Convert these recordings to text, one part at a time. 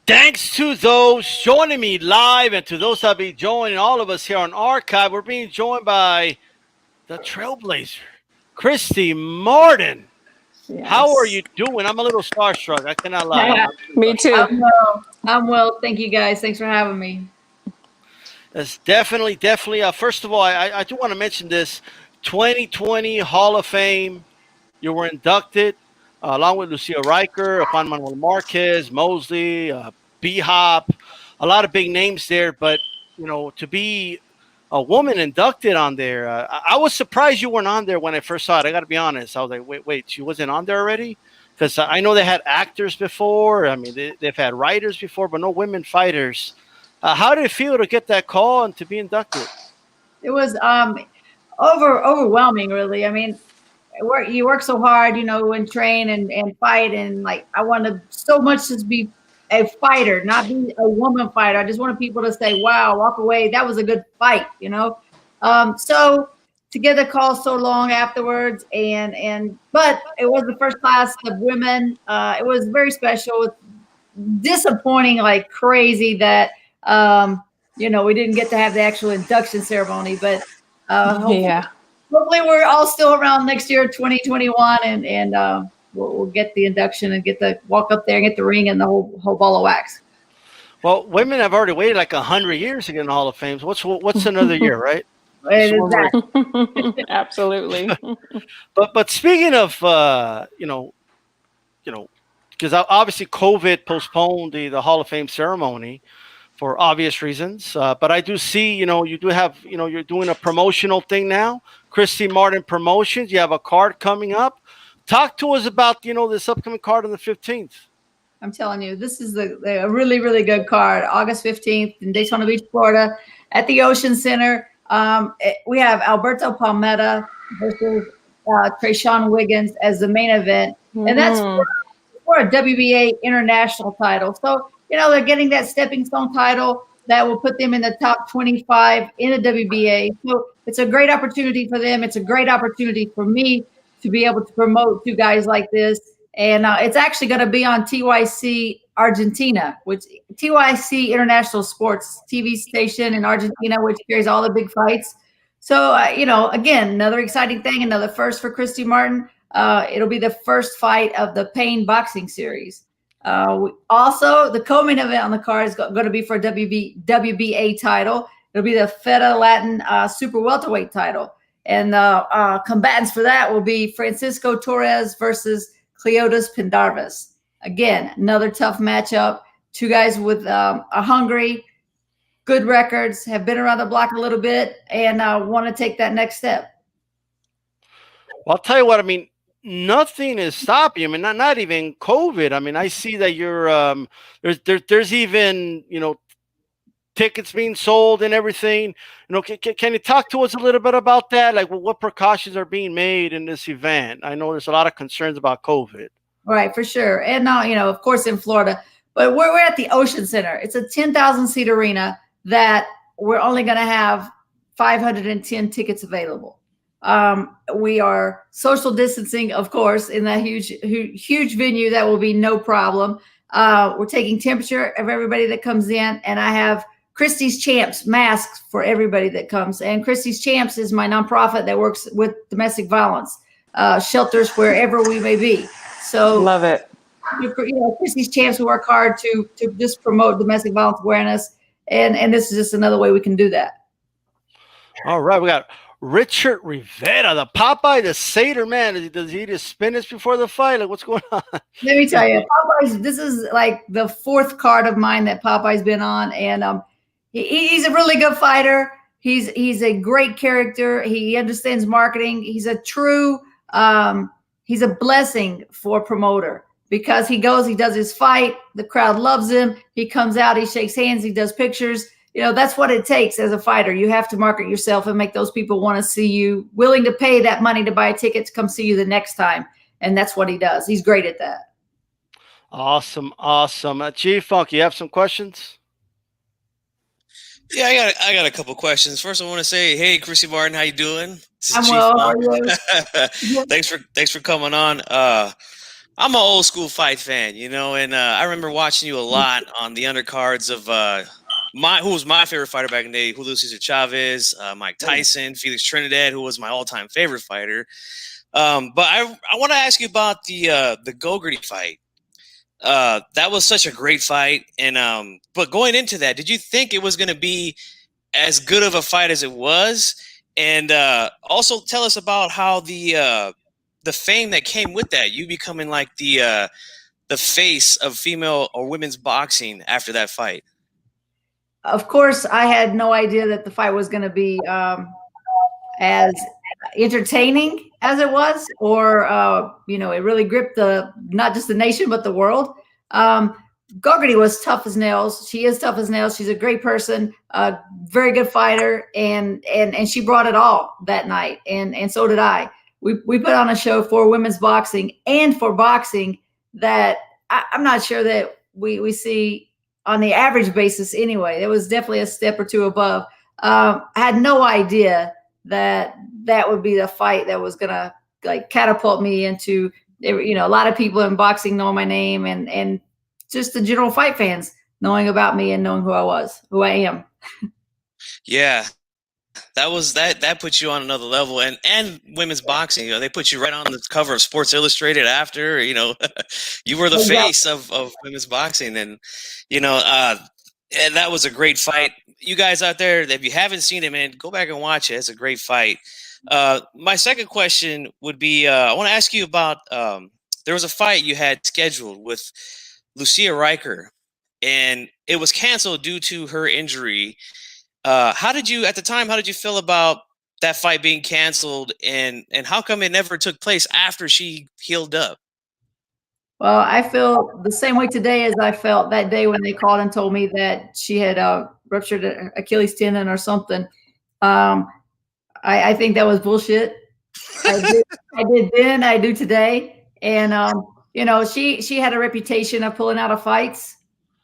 Thanks to those joining me live and to those that be joining all of us here on Archive. We're being joined by the Trailblazer, Christy Martin. How are Yes. you doing? I'm a little starstruck. I cannot lie. Me too. I'm well. I'm well. Thank you guys. Thanks for having me. It's definitely. First of all, I do want to mention this 2020 Hall of Fame. You were inducted along with Lucia Rijker, Juan Manuel Marquez, Mosley, B-Hop, a lot of big names there. But, to be a woman inducted on there, I was surprised you weren't on there when I first saw it. I got to be honest. I was like, wait, she wasn't on there already? Because I know they had actors before. I mean, they've had writers before, but no women fighters. How did it feel to get that call and to be inducted? It was overwhelming, really. I mean, you work so hard, and train and fight, and like I want to so much just be a fighter, not be a woman fighter. I just wanted people to say, "Wow, walk away. That was a good fight," So to get the call so long afterwards, but it was the first class of women. It was very special. It's disappointing, like crazy that we didn't get to have the actual induction ceremony, but hopefully we're all still around next year, 2021, and we'll get the induction and get the walk up there and get the ring and the whole ball of wax. Well, women have already waited like 100 years to get in the Hall of Fame. So what's another year, right? Absolutely. But speaking of because obviously COVID postponed the Hall of Fame ceremony for obvious reasons. But I do see, you do have, you're doing a promotional thing now, Christy Martin Promotions. You have a card coming up. Talk to us about, this upcoming card on the 15th. I'm telling you, this is a really, really good card. August 15th in Daytona Beach, Florida at the Ocean Center. We have Alberto Palmetta versus Trayshawn Wiggins as the main event. And that's for a WBA international title. So, they're getting that stepping stone title that will put them in the top 25 in the WBA. So it's a great opportunity for them. It's a great opportunity for me to be able to promote two guys like this. And it's actually going to be on TYC Argentina, which TYC International Sports TV station in Argentina, which carries all the big fights. So, again, another exciting thing, another first for Christy Martin. It'll be the first fight of the Payne Boxing series. Also, the co-main event on the card is going to be for a WBA title. It'll be the Feda Latin Super Welterweight title. And combatants for that will be Francisco Torres versus Cleotis Pendarvis. Again, another tough matchup. Two guys with a hungry, good records, have been around the block a little bit, and want to take that next step. Well, I'll tell you what, I mean, nothing is stopping you. I mean, not even COVID. I mean, I see that you're there's even, tickets being sold and everything. Can you talk to us a little bit about that? Like, what precautions are being made in this event? I know there's a lot of concerns about COVID. Right, for sure. And now, of course, in Florida, but we're at the Ocean Center. It's a 10,000 seat arena that we're only going to have 510 tickets available. We are social distancing, of course, in that huge venue. That will be no problem. We're taking temperature of everybody that comes in, and I have Christy's Champs masks for everybody that comes. And Christy's Champs is my nonprofit that works with domestic violence shelters wherever we may be. So love it. Christy's Champs, we work hard to just promote domestic violence awareness, and this is just another way we can do that. All right, we got Richard Rivera, the Popeye, the Seder man. Does he eat his spinach before the fight? Like, what's going on? Let me tell you, Popeye's. This is like the fourth card of mine that Popeye's been on, and he's a really good fighter. He's a great character. He understands marketing. He's a true. He's a blessing for a promoter because he goes, he does his fight. The crowd loves him. He comes out, he shakes hands, he does pictures. That's what it takes as a fighter. You have to market yourself and make those people want to see you, willing to pay that money to buy a ticket to come see you the next time. And that's what he does. He's great at that. Awesome. G-Funk, you have some questions? Yeah, I got a couple questions. First, I want to say, hey, Christy Martin, how you doing? I'm well. How are you? Thanks for coming on. I'm an old school fight fan, you know, and I remember watching you a lot on the undercards of who was my favorite fighter back in the day, Julio Cesar Chavez, Mike Tyson, Felix Trinidad, who was my all-time favorite fighter. But I want to ask you about the Gogarty fight. That was such a great fight, and but going into that, did you think it was going to be as good of a fight as it was? And also tell us about how the fame that came with that, you becoming like the face of female or women's boxing after that fight. Of course, I had no idea that the fight was going to be as entertaining as it was, or you know, it really gripped not just the nation but the world. Gogarty was tough as nails. She is tough as nails. She's a great person, a very good fighter, and she brought it all that night, and so did I. We put on a show for women's boxing and for boxing that I'm not sure that we see on the average basis anyway. It was definitely a step or two above. I had no idea that would be the fight that was gonna like catapult me into, you know, a lot of people in boxing know my name, and just the general fight fans knowing about me and knowing who I am. Yeah. That puts you on another level, and women's boxing, you know, they put you right on the cover of Sports Illustrated after, you know, you were the face of women's boxing, and you know, and that was a great fight. You guys out there, if you haven't seen it, man, go back and watch it. It's a great fight. My second question would be, I want to ask you about there was a fight you had scheduled with Lucia Rijker, and it was canceled due to her injury. How did you feel about that fight being canceled, and how come it never took place after she healed up? Well, I feel the same way today as I felt that day when they called and told me that she had ruptured an Achilles tendon or something. I think that was bullshit. I did then, I do today. And you know, she had a reputation of pulling out of fights,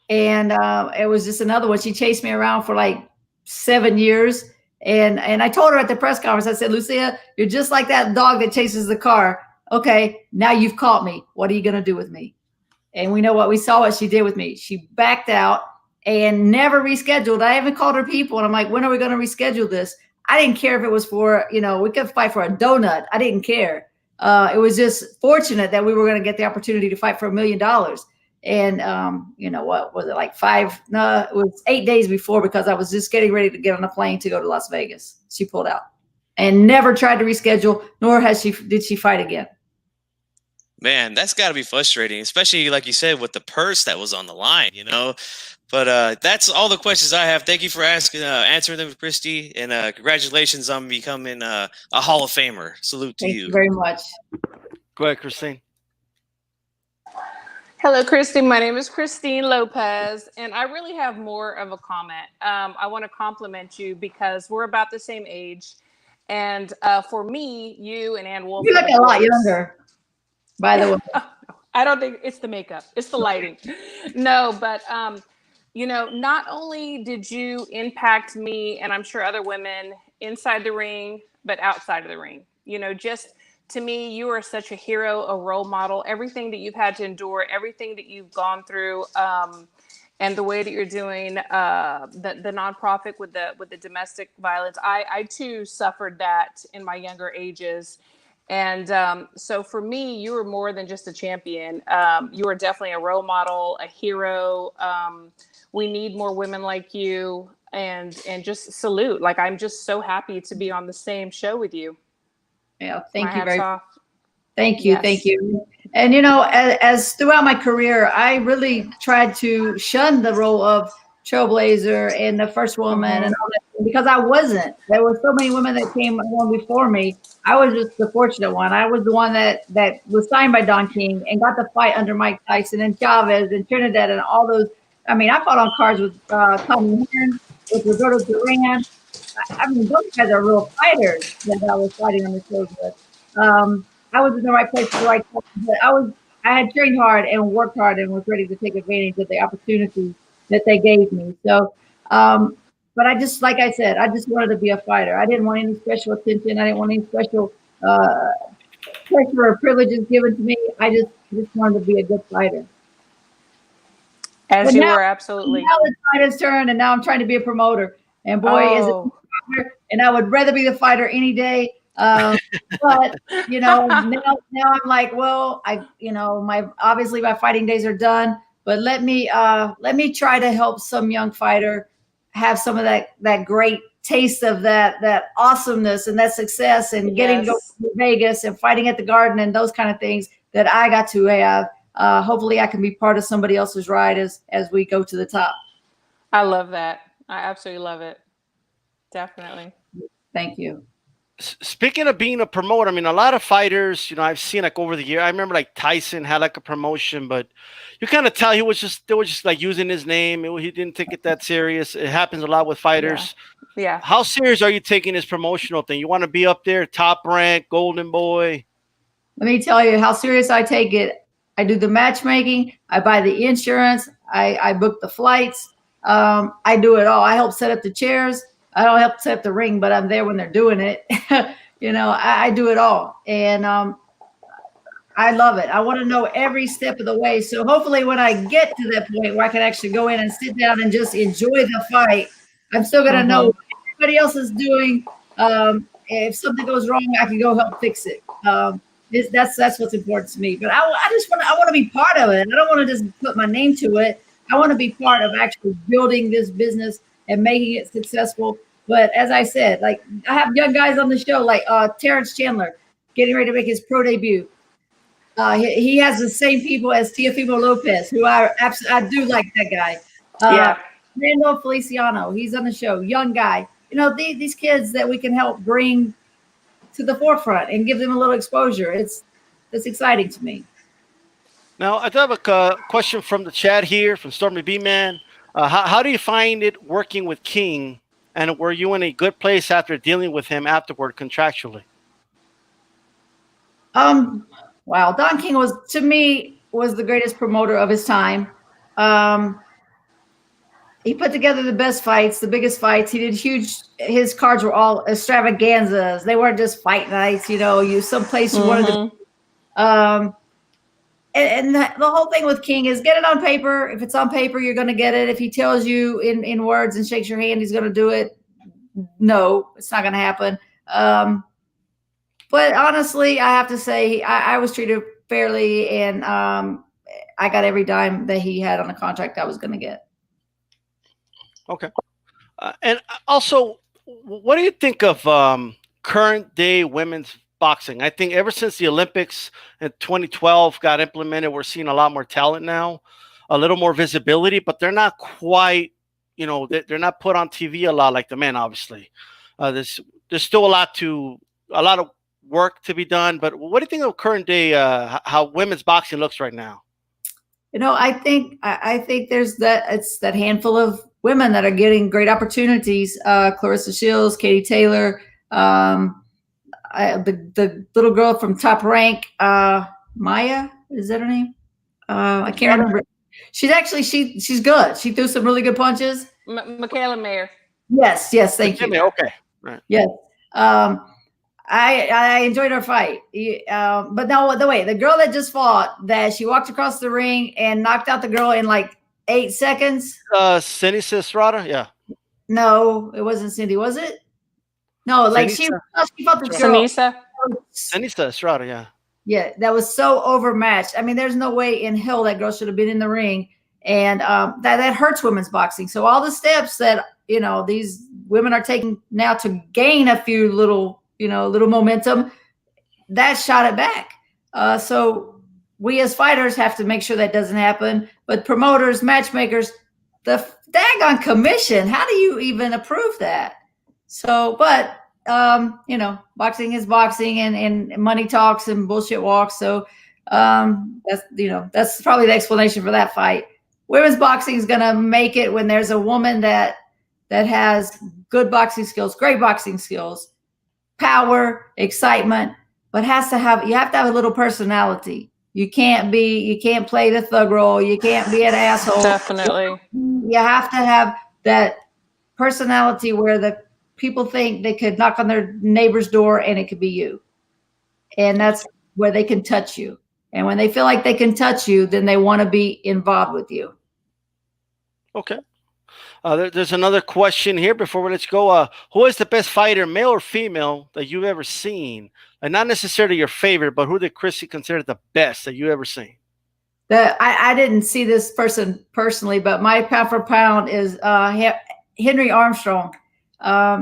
and it was just another one. She chased me around for like 7 years. And I told her at the press conference, I said, Lucia, you're just like that dog that chases the car. Okay, now you've caught me. What are you going to do with me? And we know what she did with me. She backed out and never rescheduled. I even called her people, and I'm like, when are we going to reschedule this? I didn't care if it was for, you know, we could fight for a donut. I didn't care. It was just fortunate that we were going to get the opportunity to fight for $1 million. And you know, what was it, like it was 8 days before, because I was just getting ready to get on a plane to go to Las Vegas. She pulled out and never tried to reschedule, nor did she fight again. Man, that's got to be frustrating, especially like you said, with the purse that was on the line, you know. But that's all the questions I have. Thank you for answering them, Christy, and congratulations on becoming a Hall of Famer. Salute to you. Thank you very much. Go ahead, Christine. Hello, Christy. My name is Christine Lopez, and I really have more of a comment. I want to compliment you because we're about the same age. And for me, you and Ann Wolf. You look a lot younger, by the way. I don't think it's the makeup, it's the lighting. No, but you know, not only did you impact me, and I'm sure other women inside the ring, but outside of the ring. You know, just to me, you are such a hero, a role model. Everything that you've had to endure, everything that you've gone through, and the way that you're doing the nonprofit with the domestic violence. I too suffered that in my younger ages. And so for me, you were more than just a champion. You were definitely a role model, a hero. We need more women like you, and just salute. Like, I'm just so happy to be on the same show with you. Yeah, thank you very much. Thank you. Yes. Thank you. And, you know, as throughout my career, I really tried to shun the role of trailblazer and the first woman and all that, because I wasn't. There were so many women that came along before me. I was just the fortunate one. I was the one that was signed by Don King and got to fight under Mike Tyson and Chavez and Trinidad and all those. I mean, I fought on cards with Tommy Hearn, with Roberto Duran. I mean, those guys are real fighters that I was fighting on the shows with. I was in the right place at the right time, but I had trained hard and worked hard and was ready to take advantage of the opportunities that they gave me. So, but I just, like I said, I just wanted to be a fighter. I didn't want any special attention. I didn't want any special pressure or privileges given to me. I just wanted to be a good fighter. As But you now, were, absolutely. now it's fighter's turn, and now I'm trying to be a promoter. And boy, is it Oh, and I would rather be the fighter any day. But you know, now I'm like, well, obviously my fighting days are done, but let me try to help some young fighter have some of that great taste of that awesomeness and that success and getting to go yes. to Vegas and fighting at the Garden and those kind of things that I got to have. Hopefully I can be part of somebody else's ride as we go to the top. I love that. I absolutely love it. Definitely. Thank you. Speaking of being a promoter, I mean, a lot of fighters, I've seen like over the year. I remember like Tyson had like a promotion, but you kind of tell they were just like using his name. He didn't take it that serious. It happens a lot with fighters. Yeah. How serious are you taking this promotional thing? You want to be up there, top rank, golden boy? Let me tell you how serious I take it. I do the matchmaking. I buy the insurance. I book the flights. I do it all. I help set up the chairs. I don't help set up the ring, but I'm there when they're doing it. I do it all. And I love it. I want to know every step of the way. So hopefully when I get to that point where I can actually go in and sit down and just enjoy the fight, I'm still going to know what everybody else is doing. If something goes wrong, I can go help fix it. That's what's important to me. But I want to be part of it. I don't want to just put my name to it. I want to be part of actually building this business and making it successful. But as I said, like I have young guys on the show, like Terrence Chandler, getting ready to make his pro debut. He has the same people as Teofimo Lopez, who I do like that guy. Randall Feliciano, he's on the show, young guy. These kids that we can help bring to the forefront and give them a little exposure. That's exciting to me. Now, I do have a question from the chat here from Stormy B Man. How do you find it working with King, and were you in a good place after dealing with him afterward contractually? Wow, Don King was the greatest promoter of his time. He put together the best fights, the biggest fights. He did his cards were all extravaganzas. They weren't just fight nights, someplace you wanted to. And the whole thing with King is get it on paper. If it's on paper, you're going to get it. If he tells you in words and shakes your hand, he's going to do it. No, it's not going to happen. But honestly, I have to say I was treated fairly, and I got every dime that he had on the contract I was going to get. Okay. And also, what do you think of current day women's boxing? I think ever since the Olympics in 2012 got implemented, we're seeing a lot more talent now, a little more visibility, but they're not quite, they're not put on TV a lot like the men, obviously. There's still a lot of work to be done, but what do you think of current day, how women's boxing looks right now? I think there's that handful of women that are getting great opportunities. Clarissa Shields, Katie Taylor, the little girl from Top Rank, Maya, is that her name? I can't remember. She's good. She threw some really good punches. Michaela Mayer. Yes, thank you. Okay, right. Yes. I enjoyed her fight. But no, the girl that just fought, that she walked across the ring and knocked out the girl in like 8 seconds. Cindy Estrada, yeah. No, it wasn't Cindy, was it? No, like she fought this girl. Cindy Estrada, yeah. Yeah, that was so overmatched. I mean, there's no way in hell that girl should have been in the ring. And that hurts women's boxing. So all the steps that, these women are taking now to gain a few little momentum, that shot it back. So we as fighters have to make sure that doesn't happen. But promoters, matchmakers, the daggone commission, how do you even approve that? So, but, boxing is boxing, and money talks and bullshit walks. So that's probably the explanation for that fight. Women's boxing is going to make it when there's a woman that has good boxing skills, great boxing skills, power, excitement, but you have to have a little personality. You can't play the thug role. You can't be an asshole. Definitely. You have to have that personality where the people think they could knock on their neighbor's door and it could be you. And that's where they can touch you. And when they feel like they can touch you, then they want to be involved with you. Okay. There's another question here before we let you go. Who is the best fighter, male or female, that you've ever seen? And not necessarily your favorite, but who did Christy consider the best that you ever seen? I didn't see this person personally, but my pound for pound is Henry Armstrong.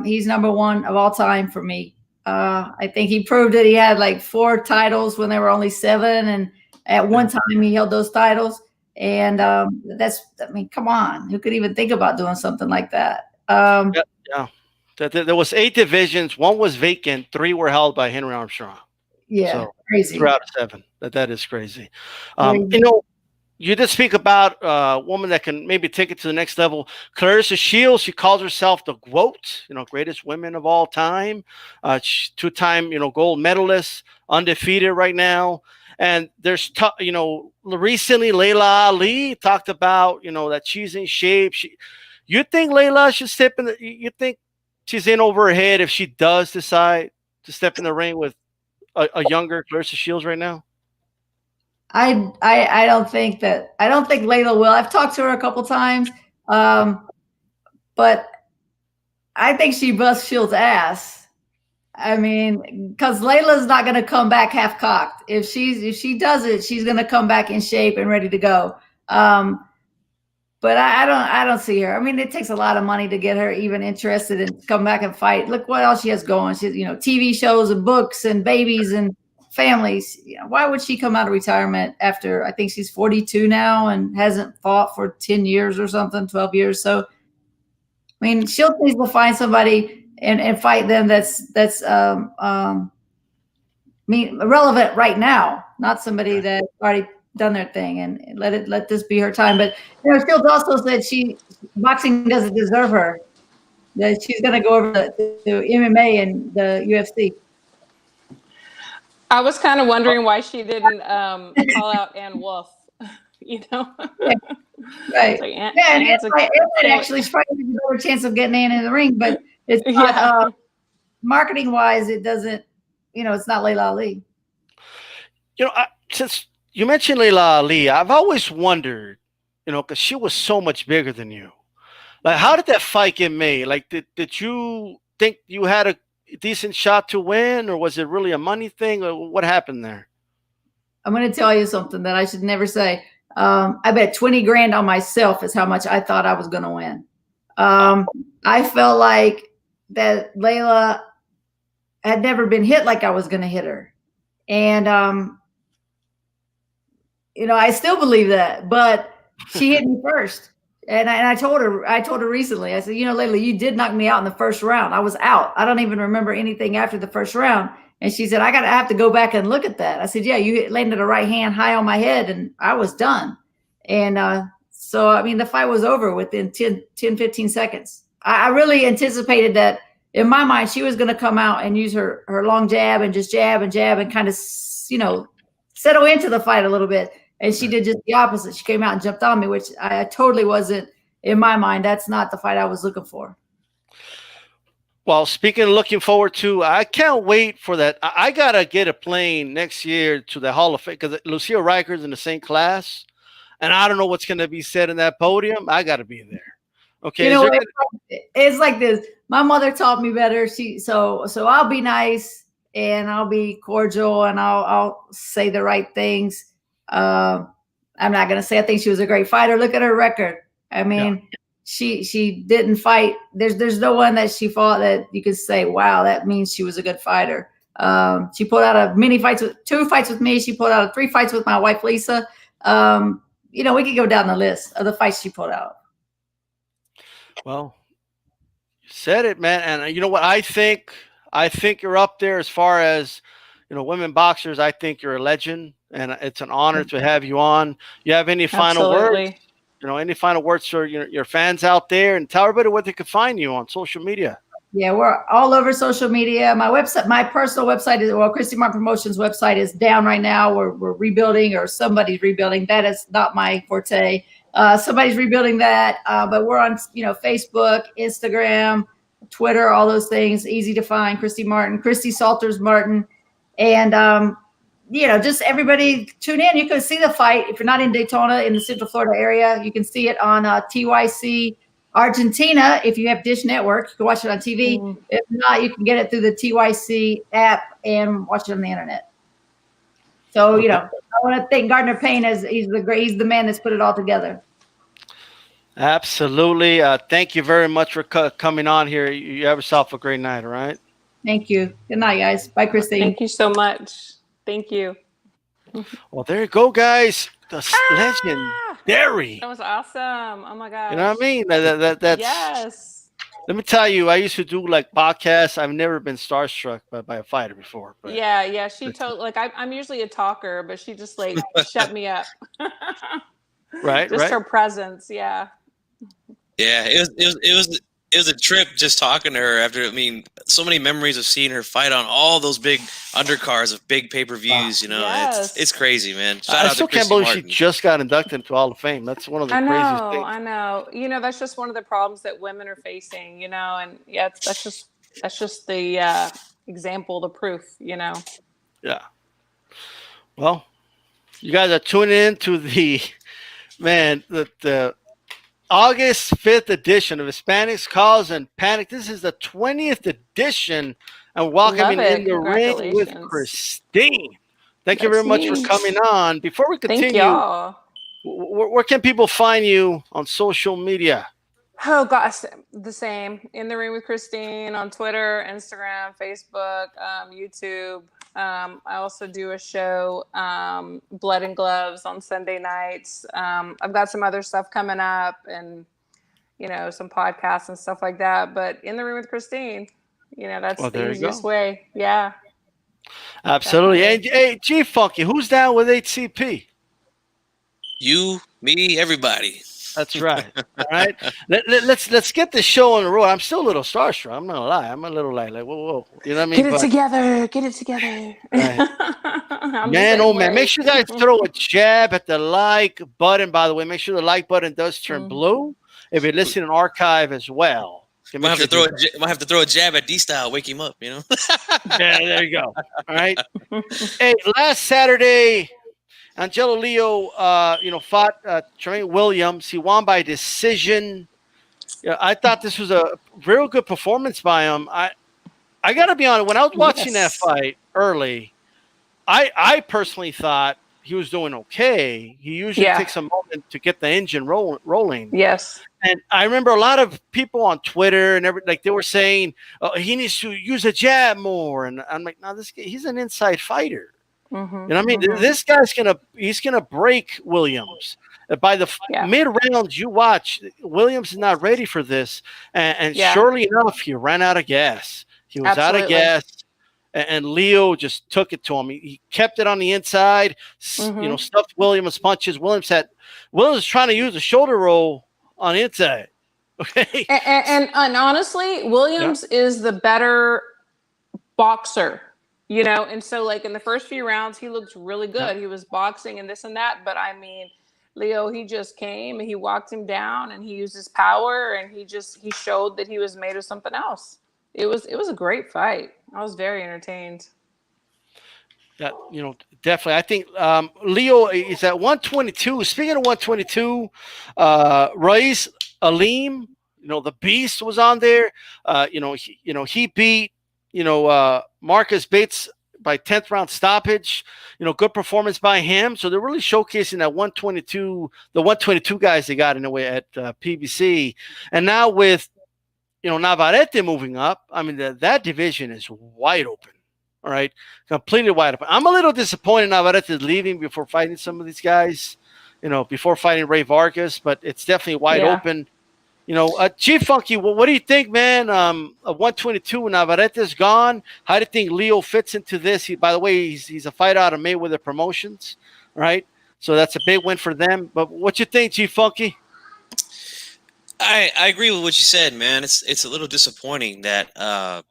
He's number one of all time for me. I think he proved it. He had like 4 titles when there were only 7, and at one time he held those titles. And I mean, come on, who could even think about doing something like that? Yeah. There was 8 divisions. 1 was vacant. 3 were held by Henry Armstrong. Yeah, so, crazy. 3 out of 7. That is crazy. You know, you did speak about a woman that can maybe take it to the next level. Clarissa Shields, she calls herself the GOAT, greatest women of all time. 2-time, gold medalist, undefeated right now. And there's, recently Laila Ali talked about, that she's in shape. You think Laila should step in? You think she's in over her head if she does decide to step in the ring with a younger Clarissa Shields right now? I don't think Laila will. I've talked to her a couple times, but I think she busts Shields' ass. I mean, because Layla's not going to come back half cocked. If she does it, she's going to come back in shape and ready to go. But I don't see her. I mean, it takes a lot of money to get her even interested in come back and fight. Look what else she has going. She's TV shows and books and babies and families. Why would she come out of retirement after, I think she's 42 now and hasn't fought for 10 years or something, 12 years. So, I mean, she'll needs to find somebody and fight them that's relevant right now, not somebody that's already done their thing, and let this be her time. But Shields also said boxing doesn't deserve her. That she's going to go over to MMA and the UFC. I was kind of wondering why she didn't call out Ann Wolf. Right. Like, Ann actually is probably a better chance of getting Ann in the ring, but it's not, marketing wise, it doesn't. It's not Laila Ali. Since you mentioned Laila Ali, I've always wondered, because she was so much bigger than you. Like, how did that fight get made? Like, did you think you had a decent shot to win, or was it really a money thing, or what happened there? I'm going to tell you something that I should never say. I bet 20 grand on myself is how much I thought I was going to win. I felt like that Laila had never been hit like I was going to hit her. And, I still believe that, but she hit me first. And I told her recently, I said, Laila, you did knock me out in the first round. I was out. I don't even remember anything after the first round. And she said, I have to go back and look at that. I said, yeah, you landed a right hand high on my head and I was done. And so, I mean, the fight was over within 10, 15 seconds. I really anticipated that in my mind, she was going to come out and use her long jab and just jab and kind of, settle into the fight a little bit. And she did just the opposite. She came out and jumped on me, which I totally wasn't, in my mind, that's not the fight I was looking for. Well, speaking of looking forward to, I can't wait for that. I got to get a plane next year to the Hall of Fame because Lucia Rijker is in the same class. And I don't know what's going to be said in that podium. I got to be there. Okay. It's like this. My mother taught me better. So I'll be nice and I'll be cordial and I'll say the right things. I'm not going to say I think she was a great fighter. Look at her record. I mean, she didn't fight. There's no one that she fought that you could say, wow, that means she was a good fighter. She pulled out two fights with me. She pulled out 3 fights with my wife, Lisa. We could go down the list of the fights she pulled out. Well, you said it, man. And you know what? I think you're up there as far as, women boxers. I think you're a legend, and it's an honor to have you on. You have any final words? Any final words for your fans out there, and tell everybody where they can find you on social media. Yeah, we're all over social media. My website, my personal website Christy Martin Promotions website is down right now. We're rebuilding, or somebody's rebuilding. That is not my forte. Somebody's rebuilding that, but we're on, Facebook, Instagram, Twitter, all those things. Easy to find. Christy Martin, Christy Salters Martin, and just everybody tune in. You can see the fight. If you're not in Daytona in the Central Florida area, you can see it on TYC Argentina. If you have Dish Network, you can watch it on TV. Mm. If not, you can get it through the TYC app and watch it on the internet. So, I want to thank Gardner Payne he's the man that's put it all together. Absolutely. Thank you very much for coming on here. You have yourself a great night, all right? Thank you. Good night, guys. Bye, Christy. Thank you so much. Thank you. Well, there you go, guys. The legendary. That was awesome. Oh my gosh. You know what I mean? That's yes. Let me tell you, I used to do like podcasts. I've never been starstruck by a fighter before. But Yeah. She told I'm usually a talker, but she just like shut me up. Right. Just her presence. Yeah. Yeah, it was a trip just talking to her after. I mean, so many memories of seeing her fight on all those big undercards of big pay-per-views. Yes. It's crazy, man. Shout I out still to can't Christy believe Martin. she just got inducted into Hall of Fame. That's one of the craziest things. I know. That's just one of the problems that women are facing. And yeah, that's just the example, the proof. Yeah. Well, you guys are tuning in to the August 5th edition of Hispanics Cause and Panic. This is the 20th edition, and welcoming in the ring with Christine. Thank you very much for coming on. Before we continue, thank y'all. Where can people find you on social media? Oh gosh, the same. In the Ring with Christine on Twitter, Instagram, Facebook, YouTube. I also do a show, Blood and Gloves, on Sunday nights. I've got some other stuff coming up, and some podcasts and stuff like that. But In the Ring with Christine, that's the easiest way. Yeah, absolutely. Definitely. And hey, G Funky, who's down with HCP? You, me, everybody. That's right. All right. Let's get the show on the road. I'm still a little starstruck. I'm not gonna lie. I'm a little like whoa. You know what I mean? Get it together. Right. Man, oh man. Make sure you guys throw a jab at the like button, by the way. Make sure the like button does turn blue if you're listening in archive as well. Might have to throw a jab at D-Style, wake him up, Yeah, there you go. All right. Hey, last Saturday, Angelo Leo, fought Tremaine Williams. He won by decision. I thought this was a real good performance by him. I got to be honest. When I was watching that fight early, I personally thought he was doing okay. He usually takes a moment to get the engine rolling. Yes. And I remember a lot of people on Twitter and they were saying he needs to use a jab more. And I'm like, no, he's an inside fighter. Mm-hmm, you know what I mean? Mm-hmm. This guy's gonna break Williams. By the mid rounds you watch, Williams is not ready for this, and surely enough, he ran out of gas. He was out of gas, and Leo just took it to him. He kept it on the inside, stuffed Williams' punches. Williams was trying to use a shoulder roll on the inside. Okay, and honestly, Williams is the better boxer. And so in the first few rounds, he looked really good. He was boxing and this and that. But I mean, Leo, he just came and he walked him down and he used his power and he showed that he was made of something else. It was a great fight. I was very entertained. That, definitely. I think Leo is at 122. Speaking of 122, Raif Alim, the Beast was on there. He beat Marcus Bates by 10th round stoppage. Good performance by him. So they're really showcasing that 122, the 122 guys they got in a way at PBC. And now with Navarrete moving up, I mean that division is wide open. All right, completely wide open. I'm a little disappointed Navarrete is leaving before fighting some of these guys. Before fighting Ray Vargas, but it's definitely wide open. Chief Funky, what do you think, man? 122, Navarrete's gone. How do you think Leo fits into this? By the way, he's a fighter out of Mayweather Promotions, right? So that's a big win for them. But what you think, Chief Funky? I agree with what you said, man. It's a little disappointing that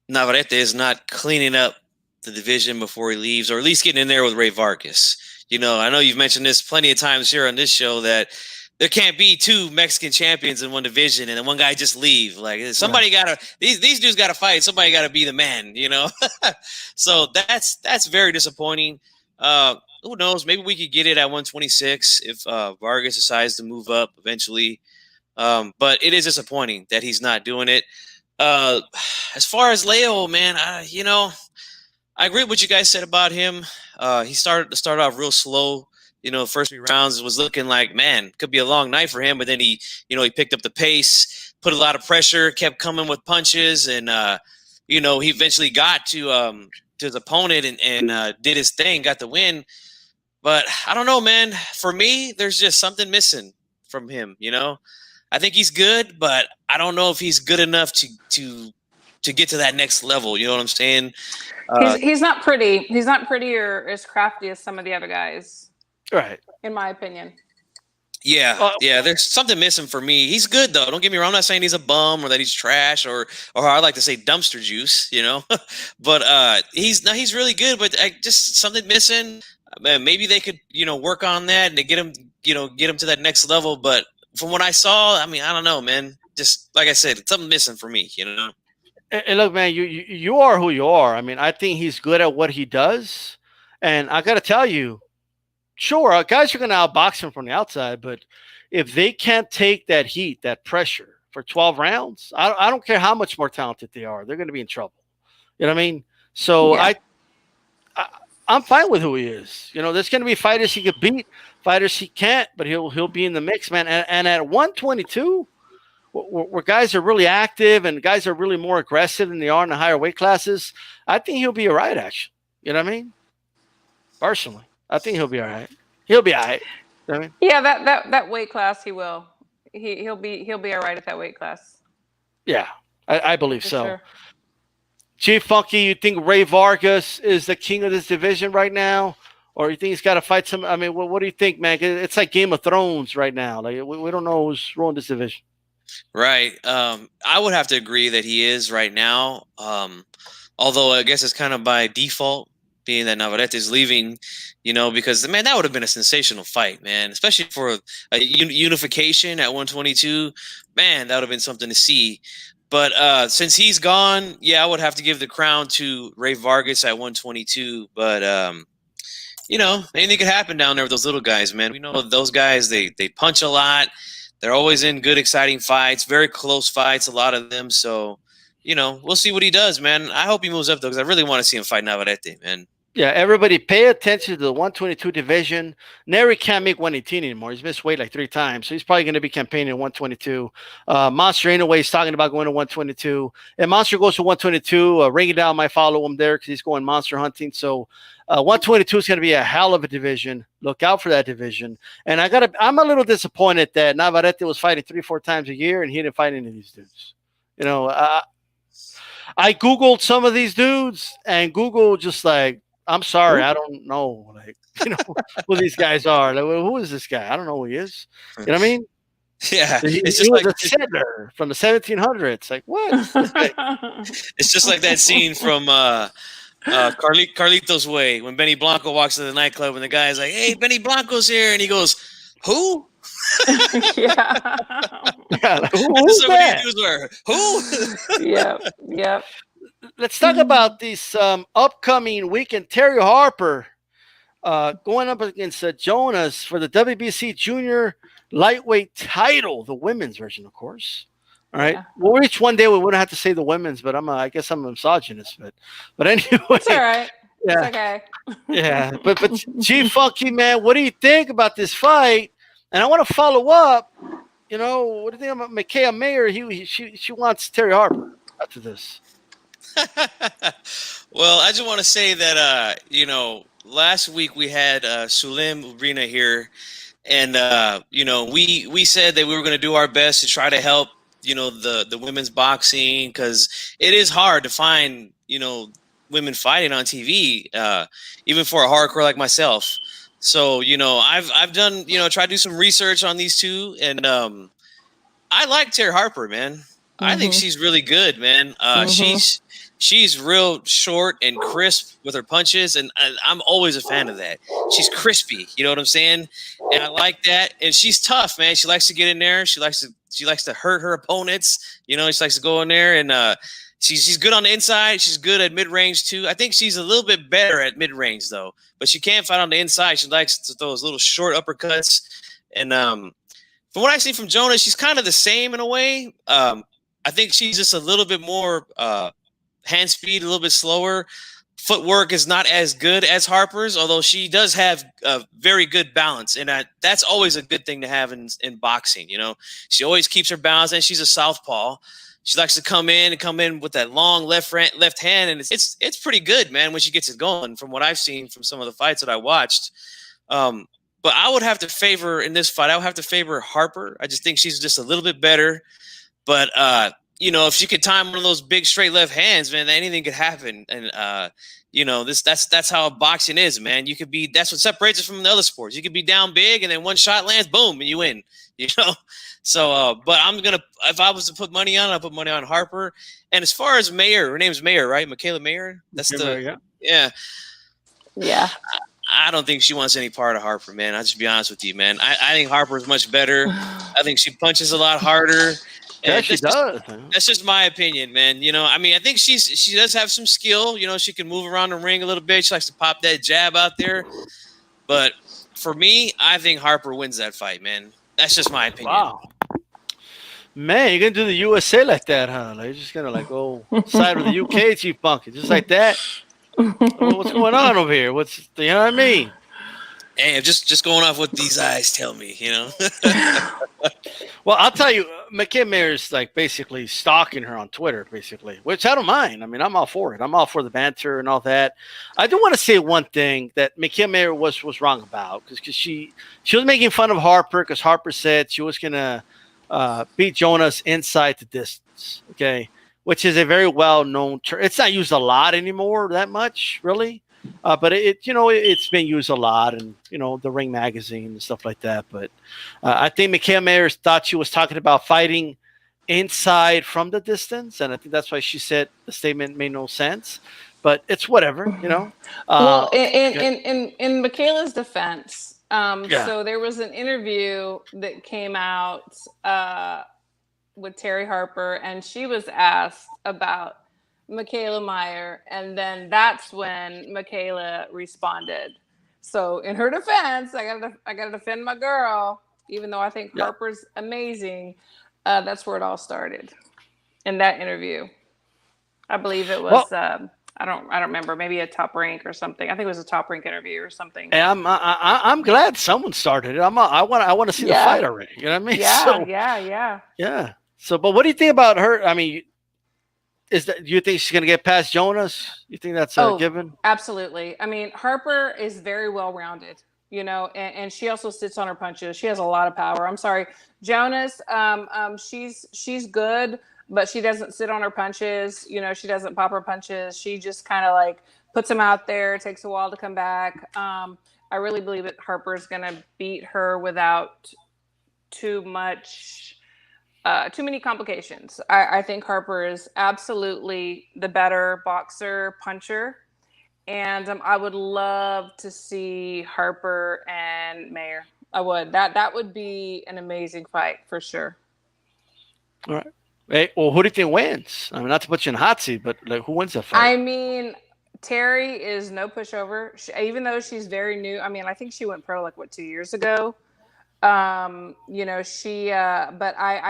Navarrete is not cleaning up the division before he leaves, or at least getting in there with Ray Vargas. I know you've mentioned this plenty of times here on this show that there can't be two Mexican champions in one division and then one guy just leave. Like somebody gotta these dudes gotta fight. Somebody gotta be the man, you know. So that's very disappointing. Who knows? Maybe we could get it at 126 if Vargas decides to move up eventually. But it is disappointing that he's not doing it. As far as Leo, man, I agree with what you guys said about him. He started off real slow. The first 3 rounds was looking like, man, could be a long night for him. But then he picked up the pace, put a lot of pressure, kept coming with punches, and he eventually got to his opponent and did his thing, got the win. But I don't know, man. For me, there's just something missing from him. I think he's good, but I don't know if he's good enough to get to that next level. You know what I'm saying? He's not pretty. He's not pretty or as crafty as some of the other guys. Right. In my opinion. Yeah. There's something missing for me. He's good though. Don't get me wrong. I'm not saying he's a bum or that he's trash or I like to say dumpster juice, but he's really good, but just something missing. Man, maybe they could, work on that and to get him to that next level. But from what I saw, I mean, I don't know, man. Just like I said, something missing for me, And look, man, you are who you are. I mean, I think he's good at what he does. And I got to tell you, sure, guys are going to outbox him from the outside, but if they can't take that heat, that pressure for 12 rounds, I don't care how much more talented they are. They're going to be in trouble. You know what I mean? So yeah. I'm fine with who he is. There's going to be fighters he could beat, fighters he can't, but he'll be in the mix, man. And at 122, where guys are really active and guys are really more aggressive than they are in the higher weight classes, I think he'll be all right, actually. You know what I mean? Personally, I think he'll be all right. He'll be all right. You know what I mean? Yeah, that weight class, he will. He'll be all right at that weight class. Yeah, I believe For so. sure. Chief Funky, you think Ray Vargas is the king of this division right now? Or you think he's got to fight some? I mean, what do you think, man? It's like Game of Thrones right now. Like we don't know who's ruling this division. Right. I would have to agree that he is right now. Although I guess it's kind of by default, being that Navarrete is leaving, because, man, that would have been a sensational fight, man, especially for a unification at 122. Man, that would have been something to see. But since he's gone, yeah, I would have to give the crown to Ray Vargas at 122. But, anything could happen down there with those little guys, man. We know those guys, they punch a lot. They're always in good, exciting fights, very close fights, a lot of them. So, we'll see what he does, man. I hope he moves up, though, because I really want to see him fight Navarrete, man. Yeah, everybody pay attention to the 122 division. Neri can't make 118 anymore. He's missed weight like 3 times. So he's probably going to be campaigning at 122. Monster, anyway, is talking about going to 122. And Monster goes to 122. Ring It Down might follow him there because he's going monster hunting. So 122 is going to be a hell of a division. Look out for that division. And I'm a little disappointed that Navarrete was fighting 3-4 times a year and he didn't fight any of these dudes. I Googled some of these dudes and Google just like, I'm sorry, I don't know, who these guys are. Like, who is this guy? I don't know who he is. You know what I mean? Yeah, he was a settler from the 1700s. Like, what? It's just like that scene from Carlitos Way when Benny Blanco walks to the nightclub and the guy's like, "Hey, Benny Blanco's here," and he goes, "Who?" Yeah. Like, who's that? Who? Yep. Let's talk about this upcoming weekend. Terry Harper going up against Jonas for the WBC Junior Lightweight title, the women's version, of course. All right. Yeah. We'll reach one day we wouldn't have to say the women's, but I guess I'm a misogynist. But anyway. It's all right. Yeah. It's okay. Yeah. But Chief Funky, man, what do you think about this fight? And I want to follow up. What do you think about Micaiah Mayer? She wants Terry Harper after this. Well, I just want to say that, last week we had Sulem Ubrina here, and, we said that we were going to do our best to try to help, the women's boxing, because it is hard to find, women fighting on TV, even for a hardcore like myself. So, I've done, tried to do some research on these two, and I like Terry Harper, man. I think she's really good, man. she's real short and crisp with her punches, and I'm always a fan of that. She's crispy, you know what I'm saying? And I like that. And she's tough, man. She likes to get in there. She likes to hurt her opponents. You know, she likes to go in there, and she's good on the inside. She's good at mid range too. I think she's a little bit better at mid range though, but she can't fight on the inside. She likes to throw those little short uppercuts. And from what I see from Jonah, she's kind of the same in a way. I think she's just a little bit more hand speed, a little bit slower. Footwork is not as good as Harper's, although she does have a very good balance. And that's always a good thing to have in boxing. You know, she always keeps her balance, and she's a southpaw. She likes to come in with that long left hand, and it's pretty good, man, when she gets it going, from what I've seen from some of the fights that I watched. But I would have to favor in this fight. I would have to favor Harper. I just think she's just a little bit better. But you know, if she could time one of those big straight left hands, man, anything could happen. And you know, that's how boxing is, man. You could be, that's what separates it from the other sports. You could be down big, and then one shot lands, boom, and you win. You know. So, but if I was to put money on, I'd put money on Harper. And as far as Mayer, her name's Mayer, right? Michaela Mayer. That's yeah. I don't think she wants any part of Harper, man. I'll just be honest with you, man. I think Harper is much better. I think she punches a lot harder. Yeah, she does. That's just my opinion, man. You know, I mean, I think she does have some skill. You know, she can move around the ring a little bit. She likes to pop that jab out there. But for me, I think Harper wins that fight, man. That's just my opinion. Wow. Man, you're going to do the USA like that, huh? Like, you're just going to, like, go side with the UK, Chief Punky, just like that? What's going on over here? You know what I mean? Hey, just going off what these eyes tell me, you know? Well, I'll tell you, McKim Mayer's like basically stalking her on Twitter, basically, which I don't mind. I mean, I'm all for it. I'm all for the banter and all that. I do want to say one thing that McKim Mayer was wrong about, because she was making fun of Harper, because Harper said she was going to beat Jonas inside the distance, okay, which is a very well-known term. It's not used a lot anymore, that much, really. But it's been used a lot in, the Ring magazine and stuff like that. But I think Michaela Mayer thought she was talking about fighting inside from the distance. And I think that's why she said the statement made no sense. But it's whatever, Well, in Michaela's defense, so there was an interview that came out with Terry Harper, and she was asked about Michaela Mayer, and then that's when Michaela responded. So in her defense, I gotta defend my girl, even though I think Harper's amazing. That's where it all started, in that interview. I believe it was I don't remember, maybe a Top Rank or something. I think it was a Top Rank interview or something. And I'm glad someone started it. I want to see the fight already. You know what I mean? Yeah. So, but what do you think about her? I mean, do you think she's going to get past Jonas? You think that's a given? Absolutely. I mean, Harper is very well-rounded, and she also sits on her punches. She has a lot of power. I'm sorry, Jonas. She's good, but she doesn't sit on her punches. She doesn't pop her punches. She just kind of like puts them out there. It takes a while to come back. I really believe that Harper's going to beat her without too many complications. I think Harper is absolutely the better boxer, puncher. And I would love to see Harper and Mayer. I would. That would be an amazing fight for sure. All right. Hey, well, who do you think wins? I mean, not to put you in the hot seat, but like, who wins that fight? I mean, Terry is no pushover. Even though she's very new. I mean, I think she went pro 2 years ago. But I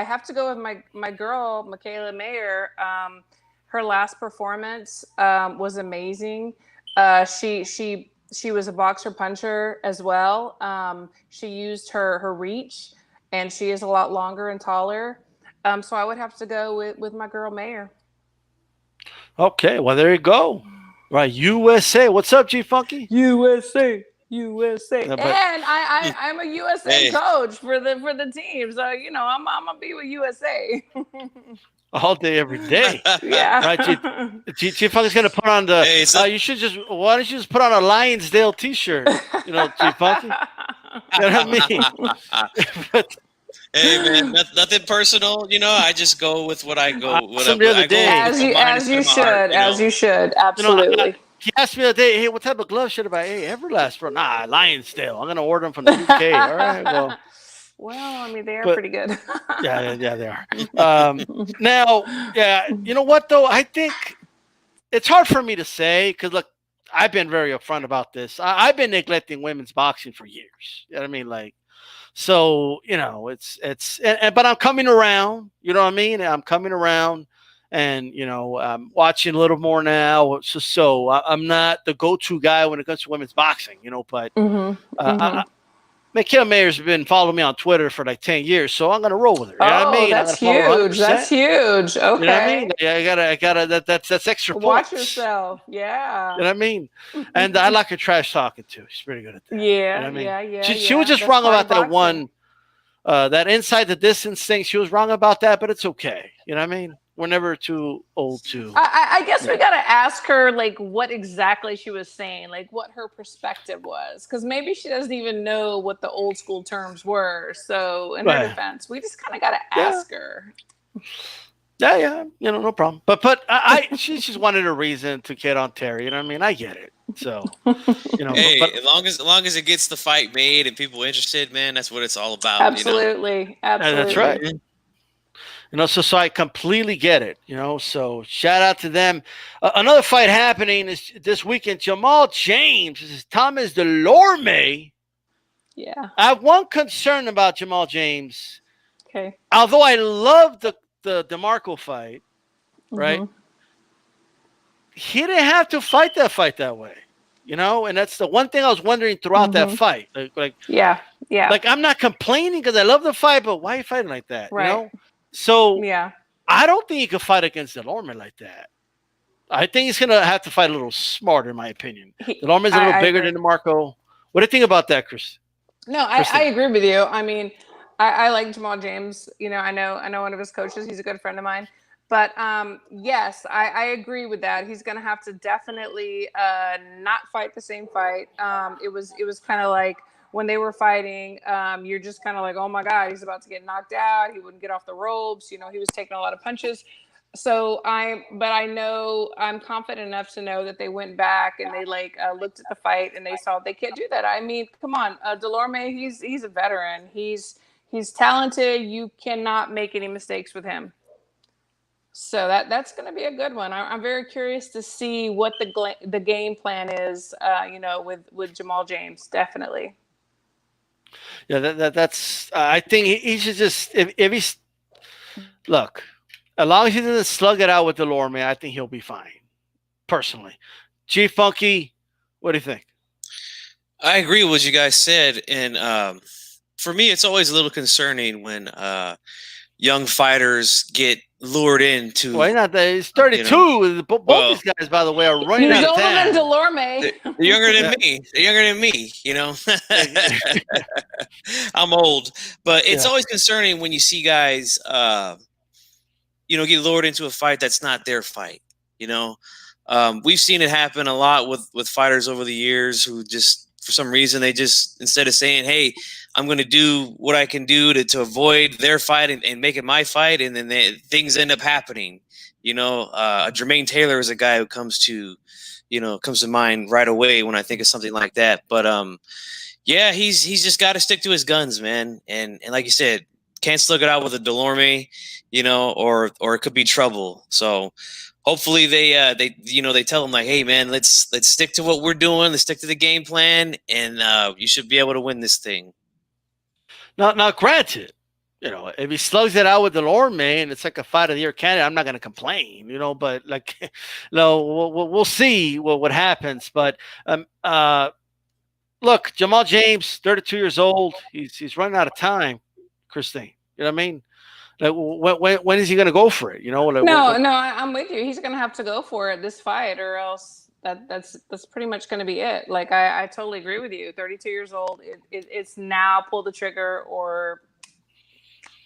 have to go with my girl, Michaela Mayer. Her last performance was amazing. She was a boxer puncher as well. She used her reach, and she is a lot longer and taller. So I would have to go with my girl Mayer. Okay, well there you go. Right, USA. What's up, G Funky? USA. Yeah, and I'm a USA coach for the team, so I'm gonna be with USA all day, every day. Yeah. Right, G Funky's gonna put on the. Why don't you just put on a Lionsdale T-shirt? G Funky. You know what I mean? Hey man, nothing personal. I just go with what I go. The other day, as you should, absolutely. He asked me the other day, "Hey, what type of gloves should I buy?" Hey, Everlast, bro. Nah, Lionsdale. I'm gonna order them from the UK. All right, well. Well, I mean, they are pretty good. yeah, they are. Now, you know what though? I think it's hard for me to say because look, I've been very upfront about this. I've been neglecting women's boxing for years. You know what I mean? So but I'm coming around. You know what I mean? I'm coming around, and I'm watching a little more now. So I'm not the go-to guy when it comes to women's boxing. But Mikhail Mayer's been following me on Twitter for like 10 years, so I'm gonna roll with her. You know what I mean? That's huge. That's huge. Okay. You know what I mean? I gotta. That's extra points. Watch yourself. Yeah. You know what I mean? And I like her trash talking too. She's pretty good at that. Yeah. You know what I mean? Yeah. She was just wrong about that one, that inside the distance thing. She was wrong about that, but it's okay. You know what I mean? We're never too old to. I guess we got to ask her what exactly she was saying, what her perspective was, because maybe she doesn't even know what the old school terms were. So in her defense, we just kind of got to ask her. Yeah, no problem. But she just wanted a reason to get on Terry. You know what I mean? I get it. So hey, as long as it gets the fight made and people interested, man, that's what it's all about. Absolutely, That's right. So I completely get it, so shout out to them. Another fight happening is this weekend. Jamal James versus Thomas Delorme. Yeah. I have one concern about Jamal James. Okay. Although I love the DeMarco fight, right? He didn't have to fight that way, and that's the one thing I was wondering throughout that fight. Yeah. I'm not complaining because I love the fight, but why are you fighting like that? Right. So yeah, I don't think he could fight against Delorme like that. I think he's gonna have to fight a little smarter, in my opinion. Delorme's a little bigger than DeMarco. What do you think about that, Chris? No, I agree with you. I mean, I like Jamal James. I know one of his coaches. He's a good friend of mine. But yes, I agree with that. He's gonna have to definitely not fight the same fight. It was kind of like, when they were fighting, you're just kind of like, oh my God, he's about to get knocked out. He wouldn't get off the ropes. He was taking a lot of punches. So I know I'm confident enough to know that they went back and they looked at the fight and they saw they can't do that. I mean, come on, Delorme, he's a veteran. He's talented. You cannot make any mistakes with him. So that's going to be a good one. I'm very curious to see what the game plan is, with Jamal James, definitely. Yeah, that's. I think he should just if he's look, as long as he doesn't slug it out with Delorme, I think he'll be fine. Personally, Chief Funky, what do you think? I agree with what you guys said, and for me, it's always a little concerning when young fighters get lured into. Well, not that he's 32. Both these guys, by the way, are running out of town. He's older than Delorme. They're younger than me. They're younger than me. I'm old, but it's always concerning when you see guys, get lured into a fight that's not their fight. We've seen it happen a lot with fighters over the years who just, for some reason, they just, instead of saying, hey, I'm going to do what I can do to avoid their fight and make it my fight, and then things end up happening. Jermaine Taylor is a guy who comes to mind right away when I think of something like that. But he's just got to stick to his guns, man. And like you said, can't slug it out with a Delorme, or it could be trouble. So hopefully they tell him, like, hey man, let's stick to what we're doing. Let's stick to the game plan, and you should be able to win this thing. Now, granted, if he slugs it out with Delorme and it's like a fight of the year candidate, I'm not going to complain, but we'll see what happens. But look, Jamal James, 32 years old, he's running out of time, Christine. You know what I mean? When is he going to go for it? No, I'm with you. He's going to have to go for it this fight, or else that's pretty much going to be it. I totally agree with you. 32 years old. It's now pull the trigger or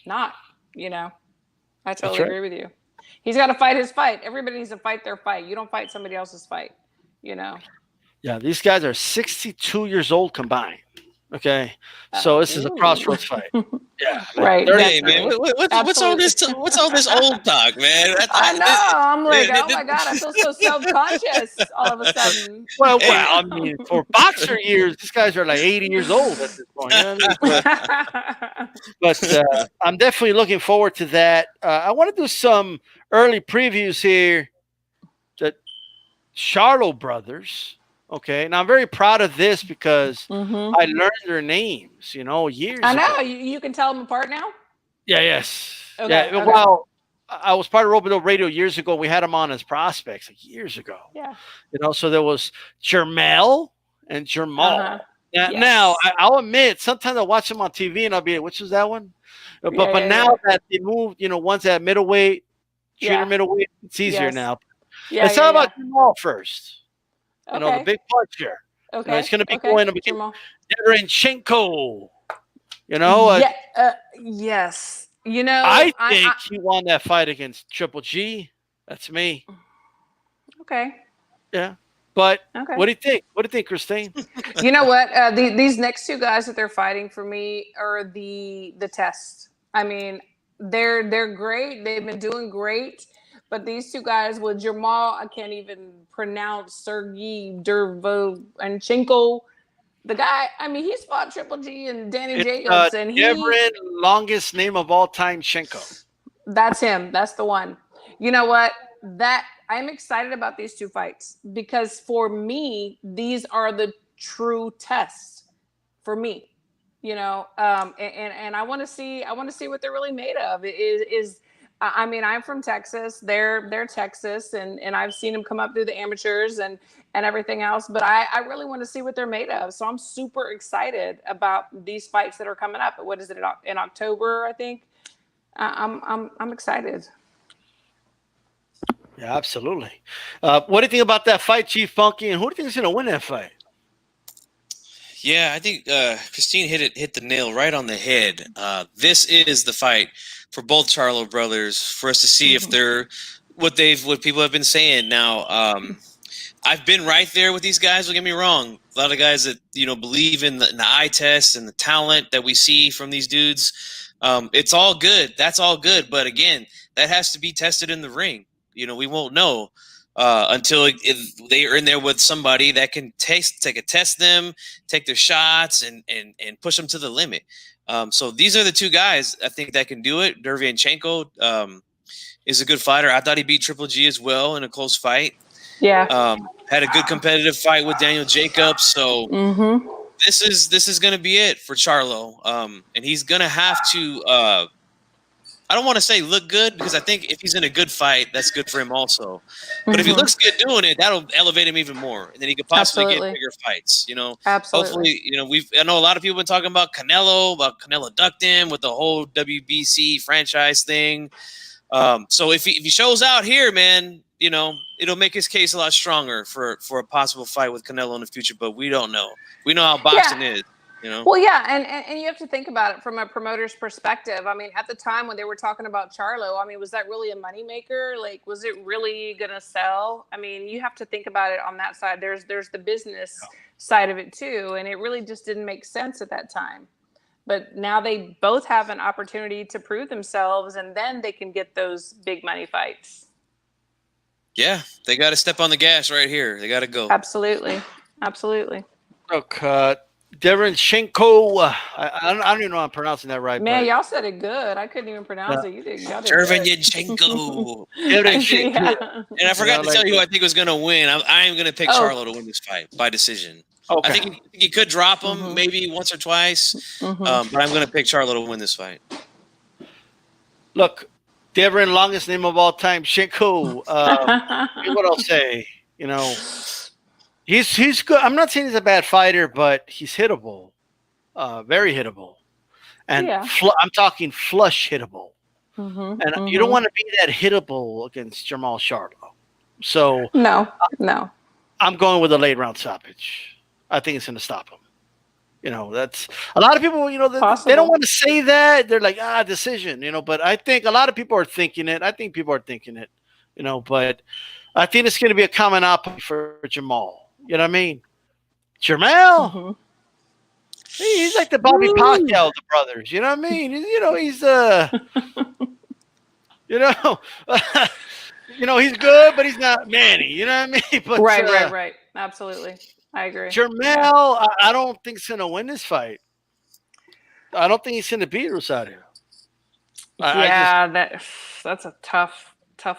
not. I totally agree with you. He's got to fight his fight. Everybody needs to fight their fight. You don't fight somebody else's fight. Yeah, these guys are 62 years old combined. Okay, so this is a crossroads fight. Yeah, like Right. 30 Hey man, what's all this? What's all this old talk, man? I know. I'm like, oh my God, I feel so self-conscious all of a sudden. Well, Hey. I mean, for boxer years, these guys are like 80 years old at this point. You know what I mean? But I'm definitely looking forward to that. I want to do some early previews here. The Charlo Brothers. Okay, and I'm very proud of this because Mhm. I learned their names, years I know. ago. You can tell them apart now. Yeah, yes. Okay, Yeah, okay. well, I was part of Robidoux Radio years ago. We had them on as prospects like years ago. Yeah. So there was Jermel and Jermal. Uh-huh. Now, Yes. I'll admit, sometimes I watch them on TV and I'll be like, which is that one? But Yeah, now that they moved, one's at middleweight, junior Yeah. middleweight, it's easier Yes. now. Yeah. Let's talk about Jermal first. Okay. The big puncher. Okay. It's going to be okay. going against Jamal. Derenchenko. Yes. I think he won that fight against Triple G. That's me. Okay. Yeah. But Okay. what do you think? What do you think, Christine? You know what? These next two guys that they're fighting for me are the test. I mean, they're great. They've been doing great. But these two guys with Jamal, I can't even pronounce Sergey Derevchenko. The guy, I mean, he's fought Triple G and Danny Jacobs, and Devin, longest name of all time, Shenko. That's him. That's the one. You know what? I'm excited about these two fights because for me, these are the true tests for me. And I want to see what they're really made of. I mean, I'm from Texas. They're Texas, and I've seen them come up through the amateurs and everything else. But I really want to see what they're made of. So I'm super excited about these fights that are coming up. What is it in October? I think. I'm excited. Yeah, absolutely. What do you think about that fight, Chief Funky? And who do you think is going to win that fight? Yeah, I think Christine hit the nail right on the head. This is the fight for both Charlo brothers for us to see if they're what people have been saying. Now, I've been right there with these guys. Don't get me wrong. A lot of guys that believe in the eye test and the talent that we see from these dudes. It's all good. That's all good. But again, that has to be tested in the ring. We won't know until they are in there with somebody that can test them, take their shots, and push them to the limit. So these are the two guys I think that can do it. Derevchenko is a good fighter. I thought he beat Triple G as well in a close fight. Yeah. Had a good competitive fight with Daniel Jacobs. So this is going to be it for Charlo. And he's going to have to I don't want to say look good because I think if he's in a good fight, that's good for him also. But if he looks good doing it, that'll elevate him even more. And then he could possibly get bigger fights, Absolutely. Hopefully, I know a lot of people have been talking about Canelo ducked him with the whole WBC franchise thing. So if he shows out here, man, it'll make his case a lot stronger for a possible fight with Canelo in the future, but we don't know. We know how boxing is. Well, yeah, and you have to think about it from a promoter's perspective. I mean, at the time when they were talking about Charlo, I mean, was that really a moneymaker? Like, was it really gonna sell? I mean, you have to think about it on that side. There's the business side of it too, and it really just didn't make sense at that time. But now they both have an opportunity to prove themselves, and then they can get those big money fights. they got to step on the gas right here. They got to go. Absolutely. Okay. Derenchenko. I don't even know if I'm pronouncing that right. Man, y'all said it good. I couldn't even pronounce it. You did. Derenchenko. And I forgot to tell you who I think was going to win. I am going to pick Charlo to win this fight by decision. Okay. I think he could drop him maybe once or twice, but I'm going to pick Charlo to win this fight. Look, Devin, longest name of all time, Shenko. What I'll say, he's good. I'm not saying he's a bad fighter, but he's hittable, very hittable, and I'm talking flush hittable. And you don't want to be that hittable against Jamal Charlo. So no, I'm going with a late round stoppage. I think it's going to stop him. That's a lot of people. They don't want to say that. They're like, decision. But I think a lot of people are thinking it. I think people are thinking it. But I think it's going to be a common opportunity for Jamal. You know what I mean? Jamal. He's like the Bobby Pacquiao of the brothers. You know what I mean? He's you know, he's good, but he's not Manny. You know what I mean? But Right. Absolutely, I agree. Jermell, I don't think he's gonna win this fight. I don't think he's gonna beat Rosario. That's a tough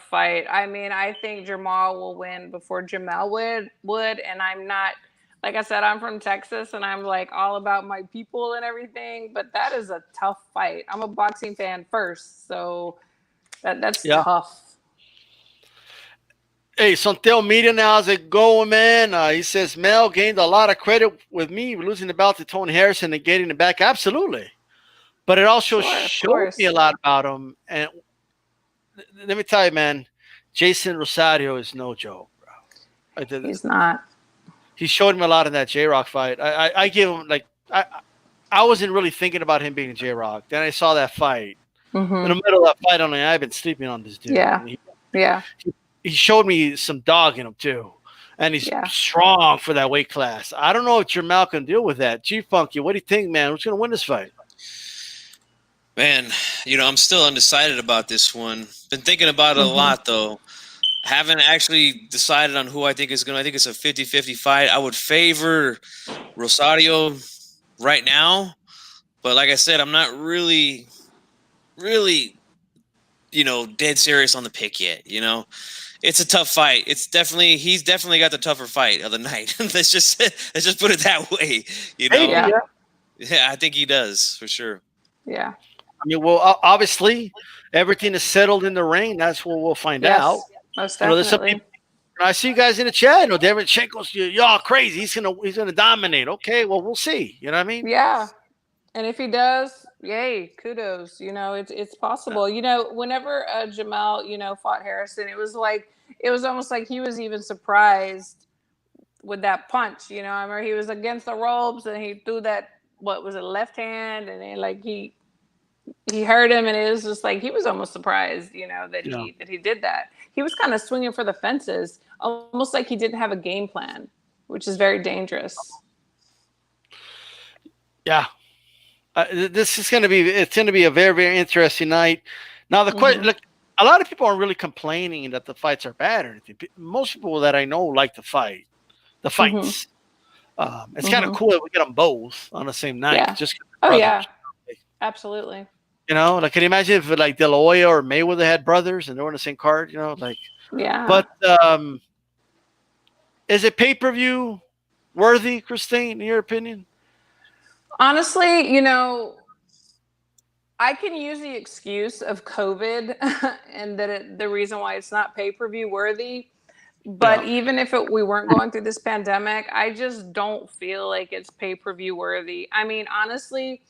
fight. I mean, I think Jamal will win before Jamel would, and I'm not. Like I said, I'm from Texas, and I'm like all about my people and everything. But that is a tough fight. I'm a boxing fan first, so that's tough. Hey, Santel Media now, how's it going, man? He says Mel gained a lot of credit with me losing the belt to Tony Harrison and getting it back. Absolutely, but it also showed me a lot about him. And let me tell you, man, Jason Rosario is no joke, bro. He's not. He showed me a lot in that J-Rock fight. I give him I wasn't really thinking about him being J-Rock. Then I saw that fight. Mm-hmm. In the middle of that fight, I've been sleeping on this dude. Yeah. He showed me some dog in him too, and he's strong for that weight class. I don't know if Jermell can deal with that. G-Funky, what do you think, man? Who's going to win this fight? Man, I'm still undecided about this one. Been thinking about it a lot, though. Haven't actually decided on who I think is going to. I think it's a 50-50 fight. I would favor Rosario right now, but like I said, I'm not really, dead serious on the pick yet. It's a tough fight. He's definitely got the tougher fight of the night. let's just put it that way. Yeah, I think he does for sure. Yeah. I mean, well, obviously, everything is settled in the ring. That's what we'll find out. Most definitely. I see you guys in the chat. Davinchenko's y'all crazy. He's gonna dominate. Okay, well, we'll see. You know what I mean? Yeah. And if he does, yay, kudos. It's possible. Whenever Jamel, fought Harrison, it was almost like he was even surprised with that punch. I remember he was against the ropes and he threw that, what was it, left hand, and then he hurt him, and it was just like he was almost surprised, that he did that. He was kind of swinging for the fences, almost like he didn't have a game plan, which is very dangerous. Yeah. This is going to be a very, very interesting night. Now, the question, look, a lot of people aren't really complaining that the fights are bad or anything. Most people that I know like the fights. It's kind of cool that we get them both on the same night. Yeah. Just Absolutely. can you imagine if De La Hoya or Mayweather had brothers and they were on the same card? Yeah. But is it pay-per-view worthy, Christine, in your opinion? Honestly, I can use the excuse of COVID and that the reason why it's not pay-per-view worthy. But even if we weren't going through this pandemic, I just don't feel like it's pay-per-view worthy. I mean, honestly,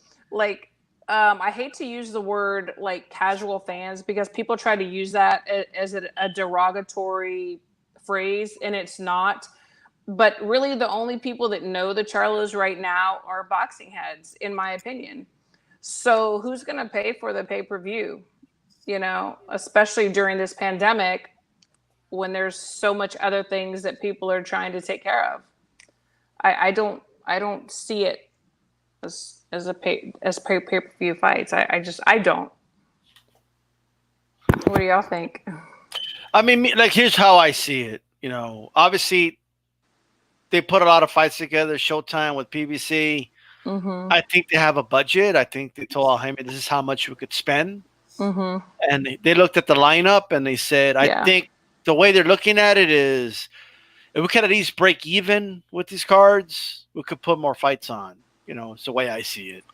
I hate to use the word casual fans because people try to use that as a derogatory phrase, and it's not. But really, the only people that know the Charlos right now are boxing heads, in my opinion. So who's going to pay for the pay-per-view, especially during this pandemic when there's so much other things that people are trying to take care of? I don't see it as pay-per-view fights. I don't. What do y'all think? I mean, here's how I see it. Obviously, they put a lot of fights together. Showtime with PBC. I think they have a budget. I think they told Jaime this is how much we could spend. And they looked at the lineup and they said, I think the way they're looking at it is, if we could at least break even with these cards, we could put more fights on. It's the way I see it.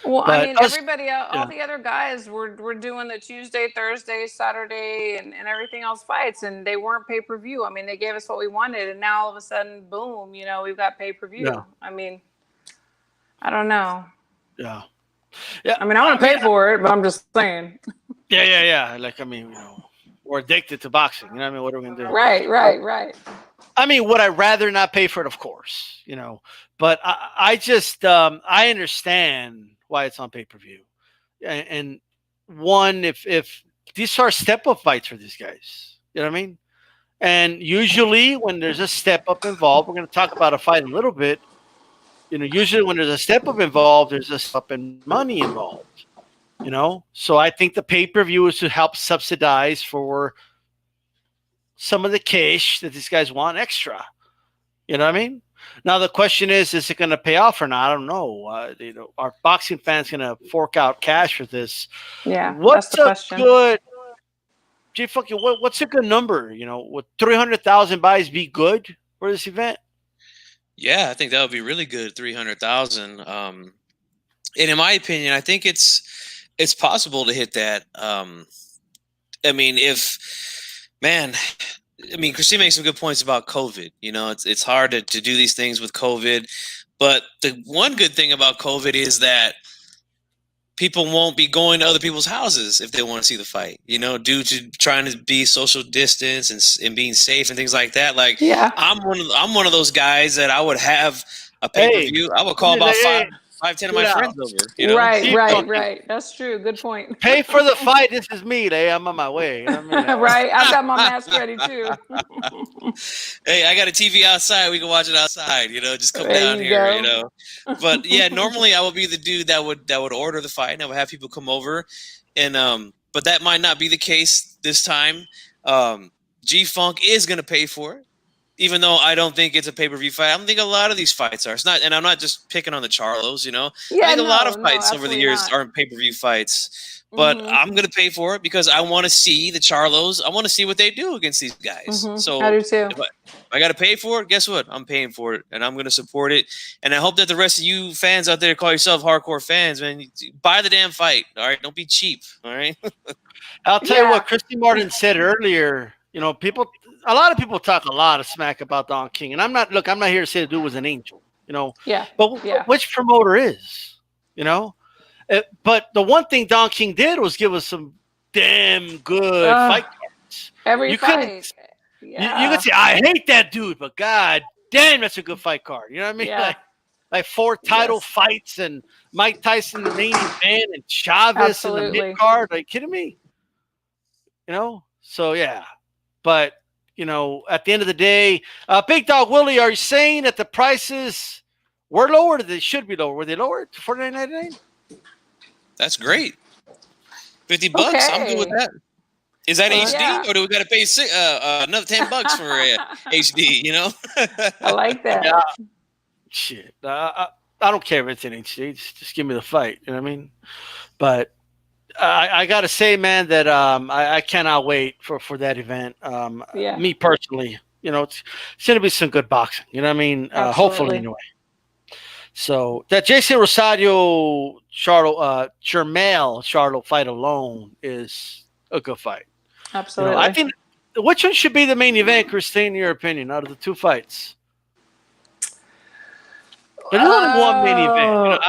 Well, but I mean, everybody else, all the other guys were doing the Tuesday, Thursday, Saturday, and everything else fights, and they weren't pay-per-view. I mean, they gave us what we wanted, and now all of a sudden, boom, we've got pay-per-view. Yeah. I mean, I don't know. Yeah. I mean, I want to pay for it, but I'm just saying. Yeah. We're addicted to boxing. What are we going to do? Right. I mean, would I rather not pay for it? Of course, but I just, I understand why it's on pay-per-view. And one, if these are step-up fights for these guys, you know what I mean? And usually when there's a step-up involved, we're going to talk about a fight a little bit, usually when there's a step up involved, there's a step up in money involved. So I think the pay-per-view is to help subsidize for some of the cash that these guys want extra. You know what I mean? Now the question is it going to pay off or not? I don't know. Are boxing fans going to fork out cash for this? Yeah, what's that's the question. What's a good number? Would 300,000 buys be good for this event? Yeah, I think that would be really good. 300,000. And in my opinion, I think it's possible to hit that. Christine makes some good points about COVID. It's hard to do these things with COVID, but the one good thing about COVID is that people won't be going to other people's houses if they want to see the fight, due to trying to be social distance and being safe and things like that. Like, yeah, I'm one of those guys that I would have a pay-per-view. I would call about 5-10 of my friends over. Right. That's true. Good point. Pay for the fight. This is me, I'm on my way. Right. I've got my mask ready too. Hey, I got a TV outside. We can watch it outside. Just come down here. But yeah, normally I would be the dude that would order the fight and I would have people come over, and but that might not be the case this time. G-Funk is going to pay for it. Even though I don't think it's a pay-per-view fight, I don't think a lot of these fights are. It's not, and I'm not just picking on the Charlos, Yeah, I think a lot of fights over the years aren't pay-per-view fights. But I'm going to pay for it because I want to see the Charlos. I want to see what they do against these guys. So I do too. If I got to pay for it, guess what? I'm paying for it, and I'm going to support it. And I hope that the rest of you fans out there call yourself hardcore fans, man. Buy the damn fight, all right? Don't be cheap, all right? I'll tell you what Christy Martin said earlier. A lot of people talk a lot of smack about Don King, and I'm not here to say the dude was an angel, Yeah. But which promoter is, But the one thing Don King did was give us some damn good fight cards. Every fight. Yeah. You could say, I hate that dude, but god damn, that's a good fight card. You know what I mean? Yeah. Like 4 title fights and Mike Tyson the main event and Chavez in the mid card. Are you kidding me? So yeah. But at the end of the day, Big Dog Willie, are you saying that the prices were lowered or they should be lower? Were they lowered to $49.99? That's great. $50. Okay. I'm good with that. Is that HD or do we got to pay another $10 for HD? I like that. Yeah. Shit. I don't care if it's in HD. Just give me the fight. You know what I mean? But I got to say, man, that I cannot wait for that event. Me personally, it's going to be some good boxing. You know what I mean? Hopefully, anyway. So that Jason Rosario Charlo fight alone is a good fight. Absolutely. I think which one should be the main event, Christine, in your opinion, out of the 2 fights? There's only one main event.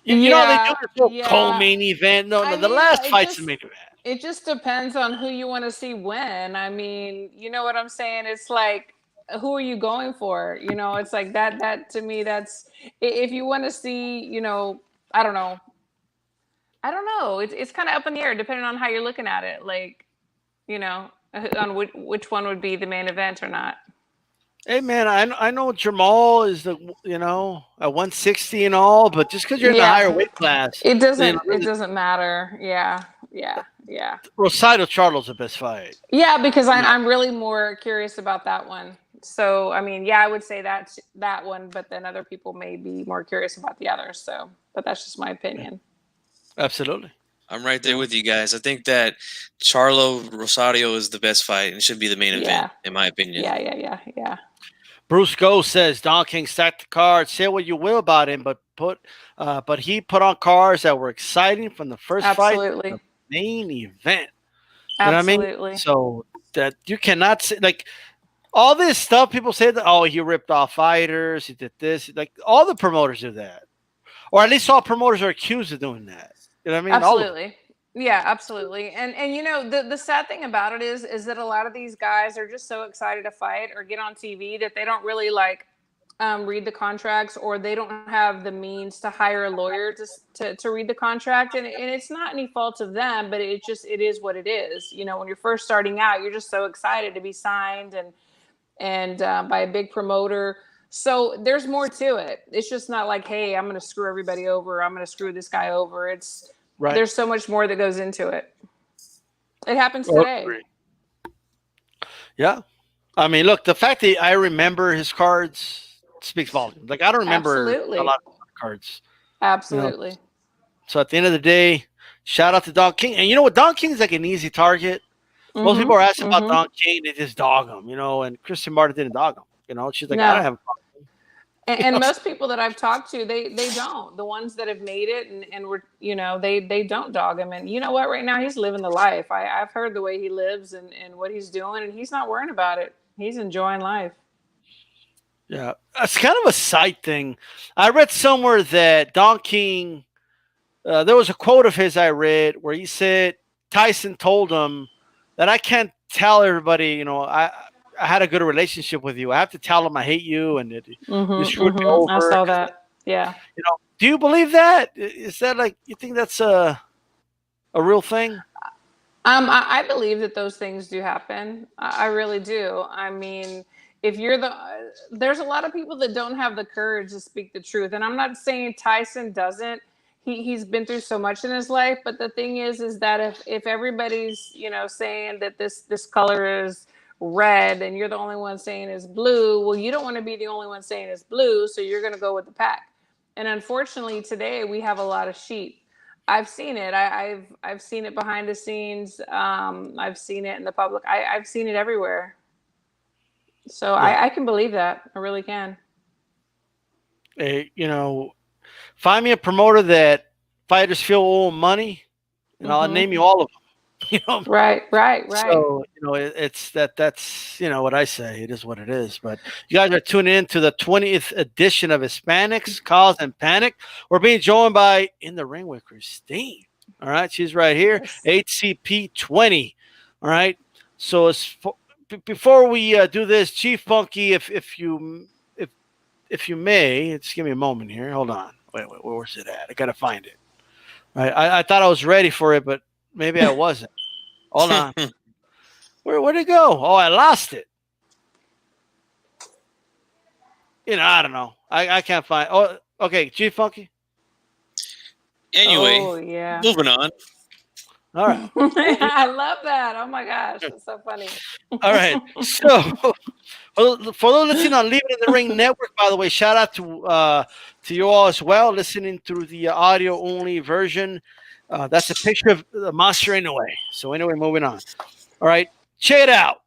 They do the co-main event. No, the last fight's the main event. It just depends on who you want to see win. I mean, you know what I'm saying? It's like, who are you going for? It's like that to me, that's, if you want to see, I don't know. It's kind of up in the air depending on how you're looking at it. Like, on which one would be the main event or not. Hey man, I know Jamal is at 160 and all, but just because you're in the higher weight class, it doesn't matter. Yeah. Rosario Charlo's the best fight. Yeah, because I'm really more curious about that one. So I mean, I would say that one, but then other people may be more curious about the others. So, but that's just my opinion. Absolutely. I'm right there with you guys. I think that Charlo Rosario is the best fight and should be the main event, in my opinion. Yeah. Bruce Go says Don King stacked the cards. Say what you will about him, but he put on cards that were exciting from the first fight to the main event. You know what I mean? So that you cannot say, like, all this stuff people say that he ripped off fighters, he did this, like all the promoters do that, or at least all promoters are accused of doing that. You know what I mean? Absolutely. Yeah, absolutely. And the sad thing about it is that a lot of these guys are just so excited to fight or get on TV that they don't really read the contracts, or they don't have the means to hire a lawyer to read the contract. And it's not any fault of them, but it is what it is. When you're first starting out, you're just so excited to be signed and by a big promoter. So there's more to it. It's just not like, hey, I'm going to screw everybody over. I'm going to screw this guy over. There's so much more that goes into it. It happens today. Yeah. I mean, look, the fact that I remember his cards speaks volumes. Like, I don't remember a lot of cards. Absolutely. You know? So at the end of the day, shout out to Don King. And you know what? Don King is like an easy target. Most people are asking about Don King. They just dog him, you know, and Christy Martin didn't dog him. You know, she's like, I don't have a problem. And most people that I've talked to, they don't. The ones that have made it and were, you know, they don't dog him. And you know what? Right now, he's living the life. I've heard the way he lives and what he's doing, and he's not worrying about it. He's enjoying life. Yeah, it's kind of a side thing. I read somewhere that Don King, there was a quote of his I read where he said Tyson told him that I can't tell everybody, you know, I had a good relationship with you. I have to tell them I hate you and you screwed me over. I saw that. Yeah. You know, do you believe that? Is that like, you think that's a real thing? I believe that those things do happen. I really do. I mean, if you're there's a lot of people that don't have the courage to speak the truth. And I'm not saying Tyson doesn't. He's been through so much in his life. But the thing is that if everybody's, you know, saying that this color is red and you're the only one saying it's blue, well, you don't want to be the only one saying it's blue, so you're going to go with the pack. And unfortunately today we have a lot of sheep. I've seen it. I've seen it behind the scenes. I've seen it in the public. I've seen it everywhere. So yeah. I can believe that. I really can. Hey, you know, find me a promoter that fighters feel owe money, and I'll name you all of them. You know, right. So, you know, that's, you know, what I say. It is what it is. But you guys are tuning in to the 20th edition of Hispanics, Cause and Panic. We're being joined by In the Ring with Christine. All right. She's right here. HCP20. All right. So before we do this, Chief Funky, if you may, just give me a moment here. Hold on. Wait, where's it at? I got to find it. All right. I thought I was ready for it, but maybe I wasn't. Hold on. Where'd it go? Oh, I lost it. You know, I don't know. I can't find. Oh, okay. G Funky. Anyway, moving on. All right. I love that. Oh my gosh, that's so funny. All right. So, for those listening on Leave It in the Ring Network, by the way, shout out to you all as well, listening through the audio only version. That's a picture of the monster anyway. So anyway, moving on. All right, check it out.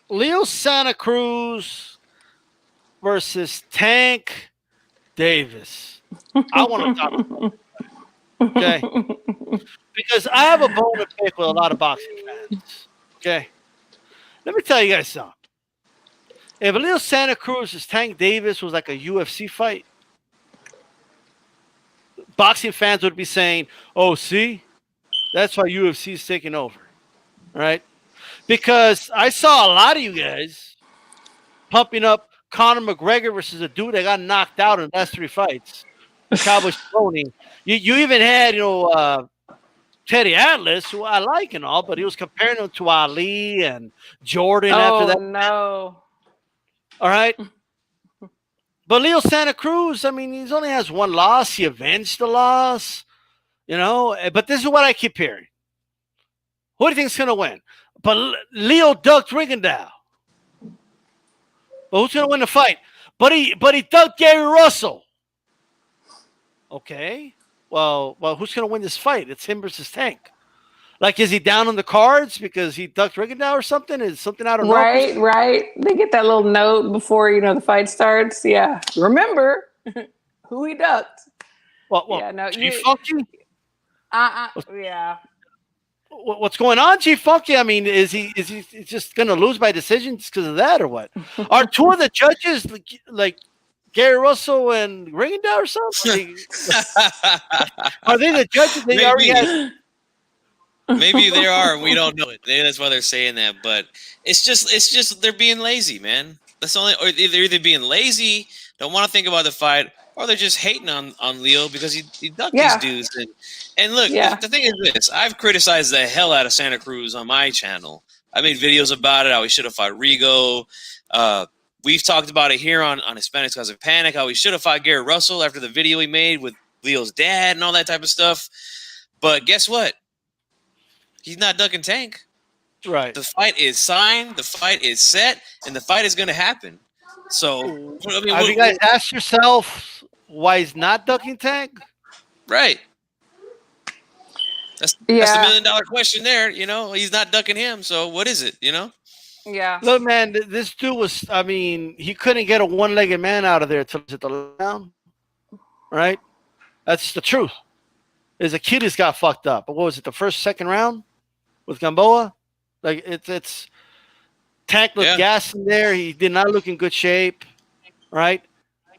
Leo Santa Cruz versus Tank Davis. I want to talk about that. Okay? Because I have a bone to pick with a lot of boxing fans. Okay? Let me tell you guys something. If Leo Santa Cruz versus Tank Davis was like a UFC fight, boxing fans would be saying, oh, see, that's why UFC is taking over. All right? Because I saw a lot of you guys pumping up Conor McGregor versus a dude that got knocked out in the last 3 fights. Cowboy Cerrone. You even had, you know, Teddy Atlas, who I like and all, but he was comparing him to Ali and Jordan after that. Oh, no. All right? But Leo Santa Cruz, I mean, he only has 1 loss. He avenged the loss, you know. But this is what I keep hearing. Who do you think is going to win? But Leo ducked Rigondeaux. But who's going to win the fight? But he ducked Gary Russell. Okay. Well, who's going to win this fight? It's him versus Tank. Like, is he down on the cards because he ducked Rigondeaux or something? Is something I don't know? Right. They get that little note before, you know, the fight starts. Yeah. Remember who he ducked. Well, yeah, no, G-Funky? Yeah. What's going on, G-Funky? I mean, is he just going to lose by decision just because of that or what? Are 2 of the judges like Gary Russell and Rigondeaux or something? Are they the judges? They already had... Maybe they are. We don't know it. Maybe that's why they're saying that. But it's just they're being lazy, man. That's only, or they're either being lazy, don't want to think about the fight, or they're just hating on Leo because he ducked these dudes. And look, the thing is this: I've criticized the hell out of Santa Cruz on my channel. I made videos about it. How he should have fought Rigo. We've talked about it here on Hispanics Cause of Panic, how he should have fought Garrett Russell after the video he made with Leo's dad and all that type of stuff. But guess what? He's not ducking Tank. Right. The fight is signed, the fight is set, and the fight is going to happen. So, I mean, have you guys asked yourself why he's not ducking Tank? Right. That's the $1 million question there. You know, he's not ducking him. So what is it? You know? Yeah. Look, man, this dude was, I mean, he couldn't get a one-legged man out of there until it's at the round. Right? That's the truth. His Achilles got fucked up. But what was it, the second round with Gamboa? Like, it's Tank looked gas in there. He did not look in good shape. Right?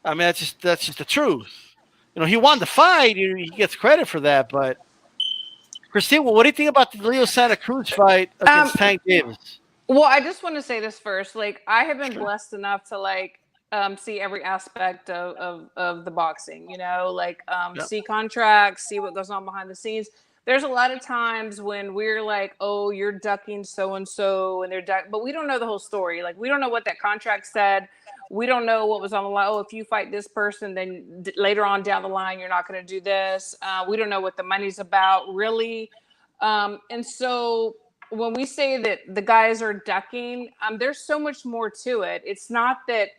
I mean, that's just the truth. You know, he won the fight. He gets credit for that. But, Christine, what do you think about the Leo Santa Cruz fight against Tank Davis? Well, I just want to say this first. Like, I have been blessed enough to see every aspect of the boxing. You know, see contracts, see what goes on behind the scenes. There's a lot of times when we're like, "Oh, you're ducking so and so," and they're but we don't know the whole story. Like, we don't know what that contract said. We don't know what was on the line. Oh, if you fight this person, then later on down the line, you're not going to do this. We don't know what the money's about, really. And so when we say that the guys are ducking, there's so much more to it. It's not that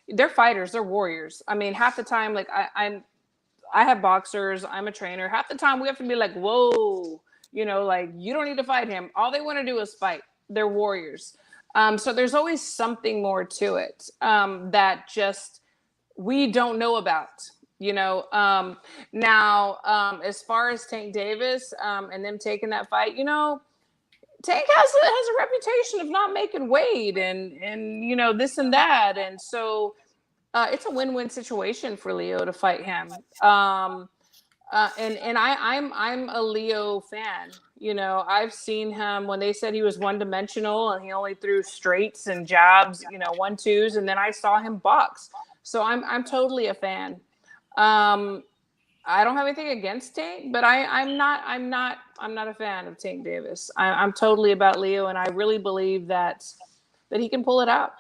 they're fighters, they're warriors. I mean, half the time, like I have boxers, I'm a trainer. Half the time we have to be like, whoa, you know, like, you don't need to fight him. All they want to do is fight. They're warriors. So there's always something more to it that just we don't know about, you know. Now, as far as Tank Davis and them taking that fight, you know, Tank has a reputation of not making weight and you know, this and that. And so it's a win-win situation for Leo to fight him. And I'm a Leo fan. You know, I've seen him when they said he was one-dimensional and he only threw straights and jabs, you know, 1-2s, and then I saw him box. So I'm totally a fan. I don't have anything against Tank, but I'm not a fan of Tank Davis. I'm totally about Leo, and I really believe that he can pull it out.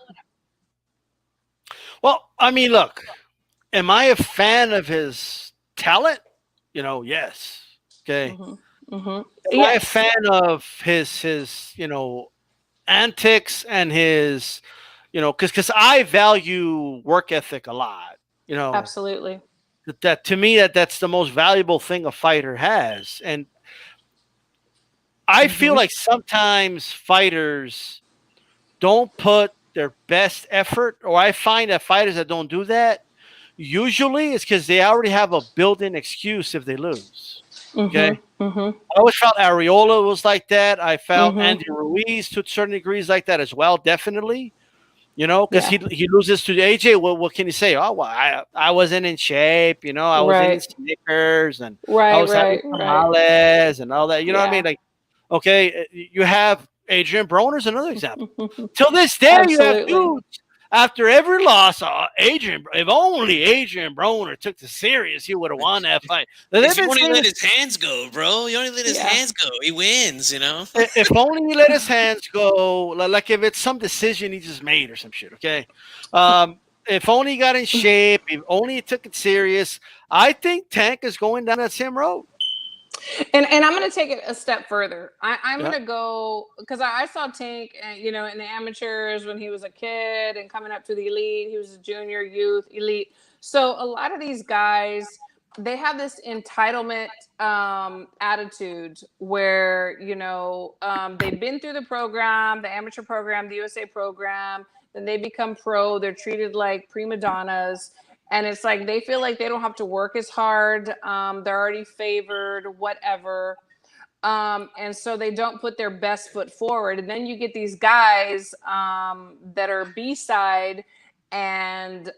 Well, I mean, look, am I a fan of his talent? You know, yes. Okay. Mm-hmm. Mm-hmm. Am I a fan of his you know, antics and his, you know, because I value work ethic a lot. You know, absolutely. That to me, that's the most valuable thing a fighter has, and I feel like sometimes fighters don't put their best effort, or I find that fighters that don't do that, usually it's because they already have a built-in excuse if they lose. Okay. I always felt Areola was like that. I felt Andy Ruiz to certain degrees like that as well. Definitely, you know, because he loses to AJ. What can you say? Oh, well, I wasn't in shape. You know, I was eating Snickers and I was having tamales and all that. You know what I mean? Like, okay, you have Adrian Broner's another example. Till this day, you have dudes. After every loss, if only Adrian Broner took this serious, he would have won that fight. If you only let his hands go, bro. You only let his hands go. He wins, you know? If only he let his hands go, like if it's some decision he just made or some shit, okay? If only he got in shape, if only he took it serious, I think Tank is going down that same road. And I'm going to take it a step further. I'm going to go, because I saw Tank, you know, in the amateurs when he was a kid and coming up to the elite. He was a junior, youth, elite. So a lot of these guys, they have this entitlement attitude where, you know, they've been through the program, the amateur program, the USA program, then they become pro. They're treated like prima donnas. And it's like they feel like they don't have to work as hard. They're already favored, whatever. And so they don't put their best foot forward. And then you get these guys that are B-side and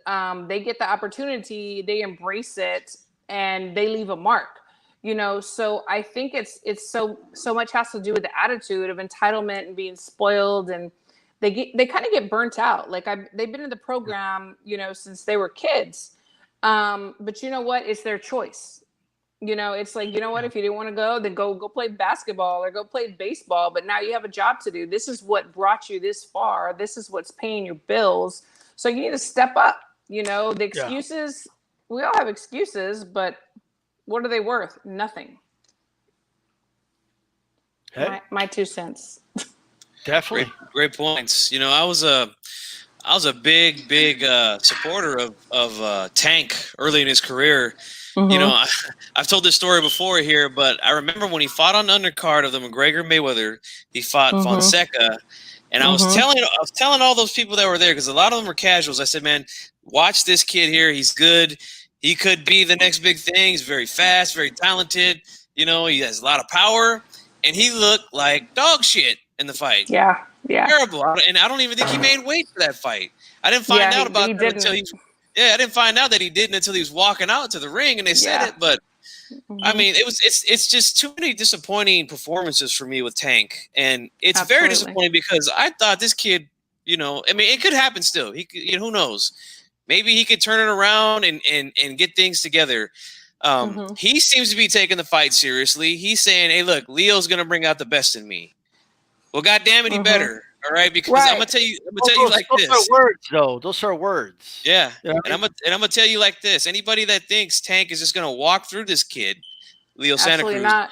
they get the opportunity, they embrace it, and they leave a mark. You know, so I think it's so much has to do with the attitude of entitlement and being spoiled, and they kind of get burnt out. Like they've been in the program, you know, since they were kids. But you know what? It's their choice. You know, it's like, you know what? If you didn't want to go, then go play basketball or go play baseball. But now you have a job to do. This is what brought you this far. This is what's paying your bills. So you need to step up. You know, the Yeah. excuses, we all have excuses, but what are they worth? Nothing. Hey, My 2 cents. definitely. Great points. You know, I was a big supporter of Tank early in his career. You know, I've told this story before here, but I remember when he fought on the undercard of the McGregor Mayweather, he fought Fonseca, and I was telling all those people that were there, because a lot of them were casuals. I said, man, watch this kid here. He's good. He could be the next big thing. He's very fast, very talented. You know, he has a lot of power, and he looked like dog shit in the fight. Yeah. Terrible. And I don't even think he made weight for that fight. I didn't find out about that until I didn't find out that he didn't until he was walking out to the ring and they said it. But I mean, it's just too many disappointing performances for me with Tank, and it's very disappointing because I thought this kid, you know, I mean, it could happen still. He could, you know, who knows? Maybe he could turn it around and get things together. He seems to be taking the fight seriously. He's saying, "Hey, look, Leo's going to bring out the best in me." Well, God damn it, he better. All right, because I'm gonna tell you like this. Those are words, though. Those are words. Yeah, and I'm gonna tell you like this. Anybody that thinks Tank is just gonna walk through this kid, Leo Santa Cruz, not.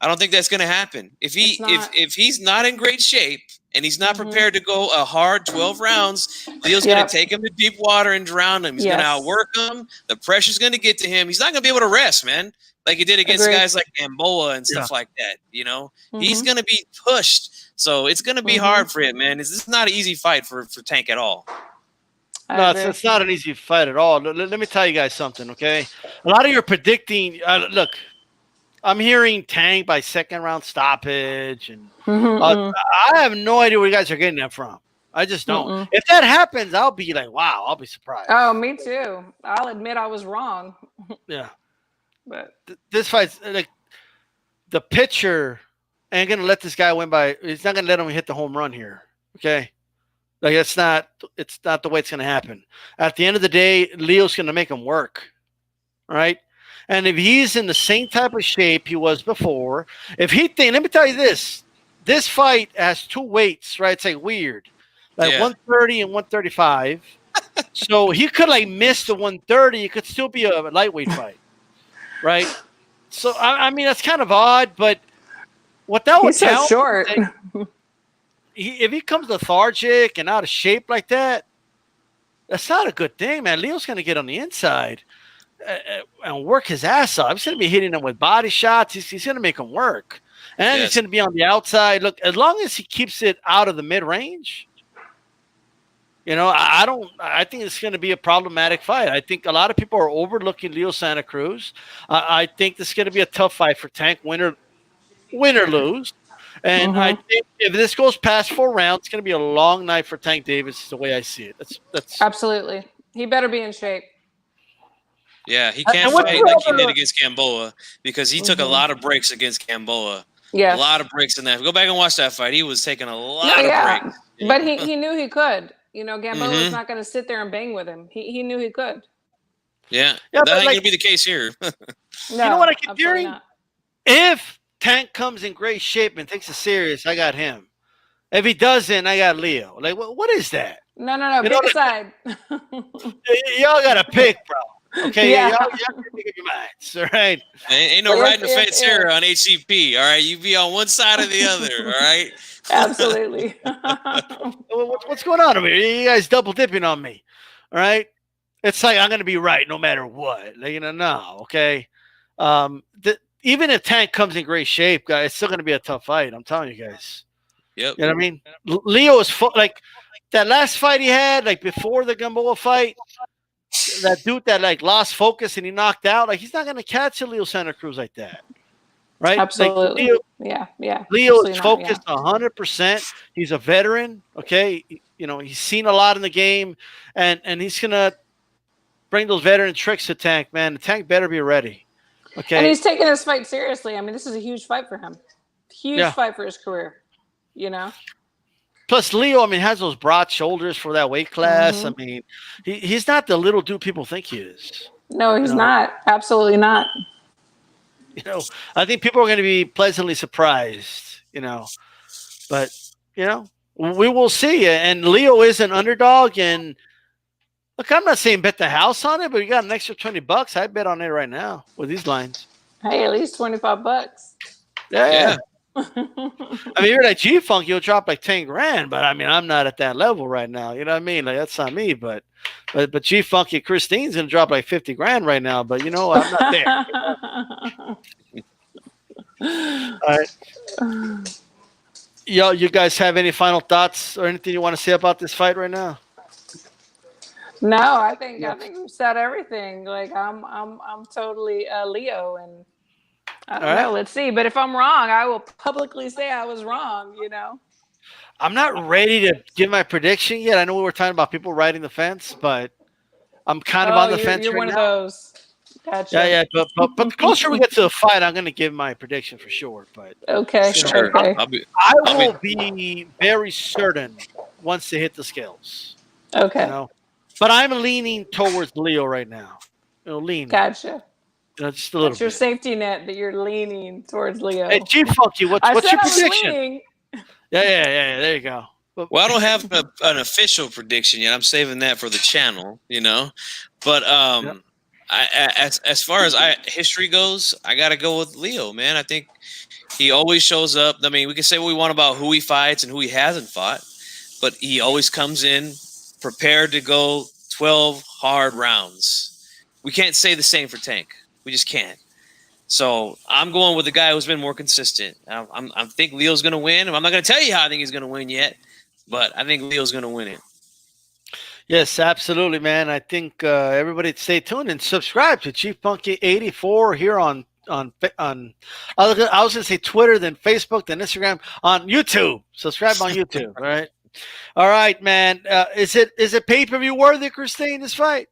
I don't think that's gonna happen. If he's not in great shape and he's not prepared to go a hard 12 rounds, Leo's gonna take him to deep water and drown him. He's gonna outwork him. The pressure's gonna get to him. He's not gonna be able to rest, man, like he did against guys like Gamboa and stuff like that. You know, he's gonna be pushed. So it's going to be hard for him, man. This is not an easy fight for Tank at all. No, it's not an easy fight at all. Let me tell you guys something, okay? A lot of you are predicting look, I'm hearing Tank by second round stoppage, and I have no idea where you guys are getting that from. I just don't. If that happens, I'll be like, wow, I'll be surprised. Oh, me too. I'll admit I was wrong. Yeah. But this fight's like the pitcher ain't gonna let this guy win by. He's not gonna let him hit the home run here. Okay, like it's not the way it's gonna happen. At the end of the day, Leo's gonna make him work. All right, and if he's in the same type of shape he was before, let me tell you this: this fight has two weights, right? It's like weird, like 130 and 135. So he could like miss the 130. It could still be a lightweight fight, right? So I mean that's kind of odd, but. What that would tell short. If he comes lethargic and out of shape like that, that's not a good thing, man. Leo's going to get on the inside and work his ass off. He's going to be hitting him with body shots. He's going to make him work. And he's going to be on the outside. Look, as long as he keeps it out of the mid-range, you know, I think it's going to be a problematic fight. I think a lot of people are overlooking Leo Santa Cruz. I think this is going to be a tough fight for Tank, win or lose. And I think if this goes past 4 rounds, it's going to be a long night for Tank Davis, is the way I see it. That's absolutely. He better be in shape. Yeah, he can't fight like he did against Gamboa, because he took a lot of breaks against Gamboa. Yeah, a lot of breaks in that. Go back and watch that fight. He was taking a lot of breaks. But he knew he could. You know, Gamboa was not going to sit there and bang with him. He knew he could. Yeah, that ain't going to be the case here. No, you know what I keep hearing? Not. If Tank comes in great shape and takes it serious, I got him. If he doesn't, I got Leo. Like, what is that? No. Pick a side. Y'all got to pick, bro. Okay, y'all got to pick up your minds, all right? Ain't no riding the fence here on HCP, all right? You be on one side or the other, all right? Absolutely. What's going on over here? You guys double dipping on me, all right? It's like I'm going to be right no matter what. Like, no, okay? Even if Tank comes in great shape, guys, it's still going to be a tough fight. I'm telling you guys. Yep. You know what I mean? Leo is like that last fight he had, like before the Gamboa fight, that dude that like lost focus and he knocked out. Like he's not going to catch a Leo Santa Cruz like that, right? Absolutely. Like, yeah. Leo is focused 100%. He's a veteran. Okay, you know he's seen a lot in the game, and he's going to bring those veteran tricks to Tank. Man, the Tank better be ready. Okay. And he's taking this fight seriously. I mean, this is a huge fight for him. Huge fight for his career, you know? Plus, Leo, I mean, has those broad shoulders for that weight class. I mean, he's not the little dude people think he is. No, he's not. Absolutely not. You know, I think people are going to be pleasantly surprised, you know. But, you know, we will see. And Leo is an underdog, and Look, I'm not saying bet the house on it, but you got an extra $20. I bet on it right now with these lines. Hey, at least $25. Yeah. I I mean, you're like G-Funk, you'll drop like 10 grand, but I mean, I'm not at that level right now. You know what I mean? Like, that's not me, but G-Funky Christine's gonna drop like 50 grand right now, but you know, I'm not there. All right. Yo, you guys have any final thoughts or anything you want to say about this fight right now? No, I think we've said everything. Like I'm totally Leo, and I don't know. Let's see. But if I'm wrong, I will publicly say I was wrong. You know. I'm not ready to give my prediction yet. I know we were talking about people riding the fence, but I'm kind of on the fence. You're right one now. of those. Gotcha. Yeah. But the closer we get to the fight, I'm going to give my prediction for sure. But okay, Sure. okay. I will be very certain once they hit the scales. Okay. You know? But I'm leaning towards Leo right now. Leaning. Gotcha. Just a little That's your bit. safety net that you're leaning towards Leo. Hey, G-Funky, what's your prediction? Yeah. There you go. Well, I don't have an official prediction yet. I'm saving that for the channel, you know. But as far as history goes, I got to go with Leo, man. I think he always shows up. I mean, we can say what we want about who he fights and who he hasn't fought, but he always comes in prepared to go 12 hard rounds. We can't say the same for Tank. We just can't. So I'm going with the guy who's been more consistent. I think Leo's going to win. I'm not going to tell you how I think he's going to win yet, but I think Leo's going to win it. Yes, absolutely, man. I think everybody stay tuned and subscribe to Chief Funky 84 here on I was going to say Twitter, then Facebook, then Instagram, on YouTube. Subscribe on YouTube, all right, man. Is it pay-per-view worthy, Christine, this fight?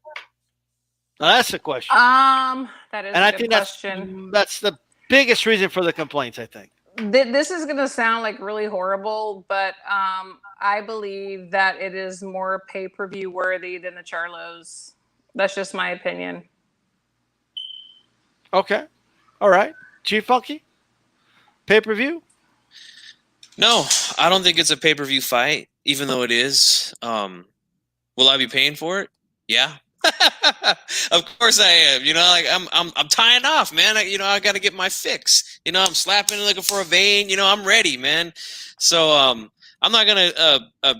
Now, that's the question. That is a good question. That's the biggest reason for the complaints, I think. This is going to sound like really horrible, but I believe that it is more pay-per-view worthy than the Charlos. That's just my opinion. Okay. All right. Chief Funky? Pay-per-view? No, I don't think it's a pay-per-view fight, even though it is. Will I be paying for it? Yeah. Of course I am. You know, like I'm tying off, man. I got to get my fix. You know, I'm slapping looking for a vein. You know, I'm ready, man. So I'm not gonna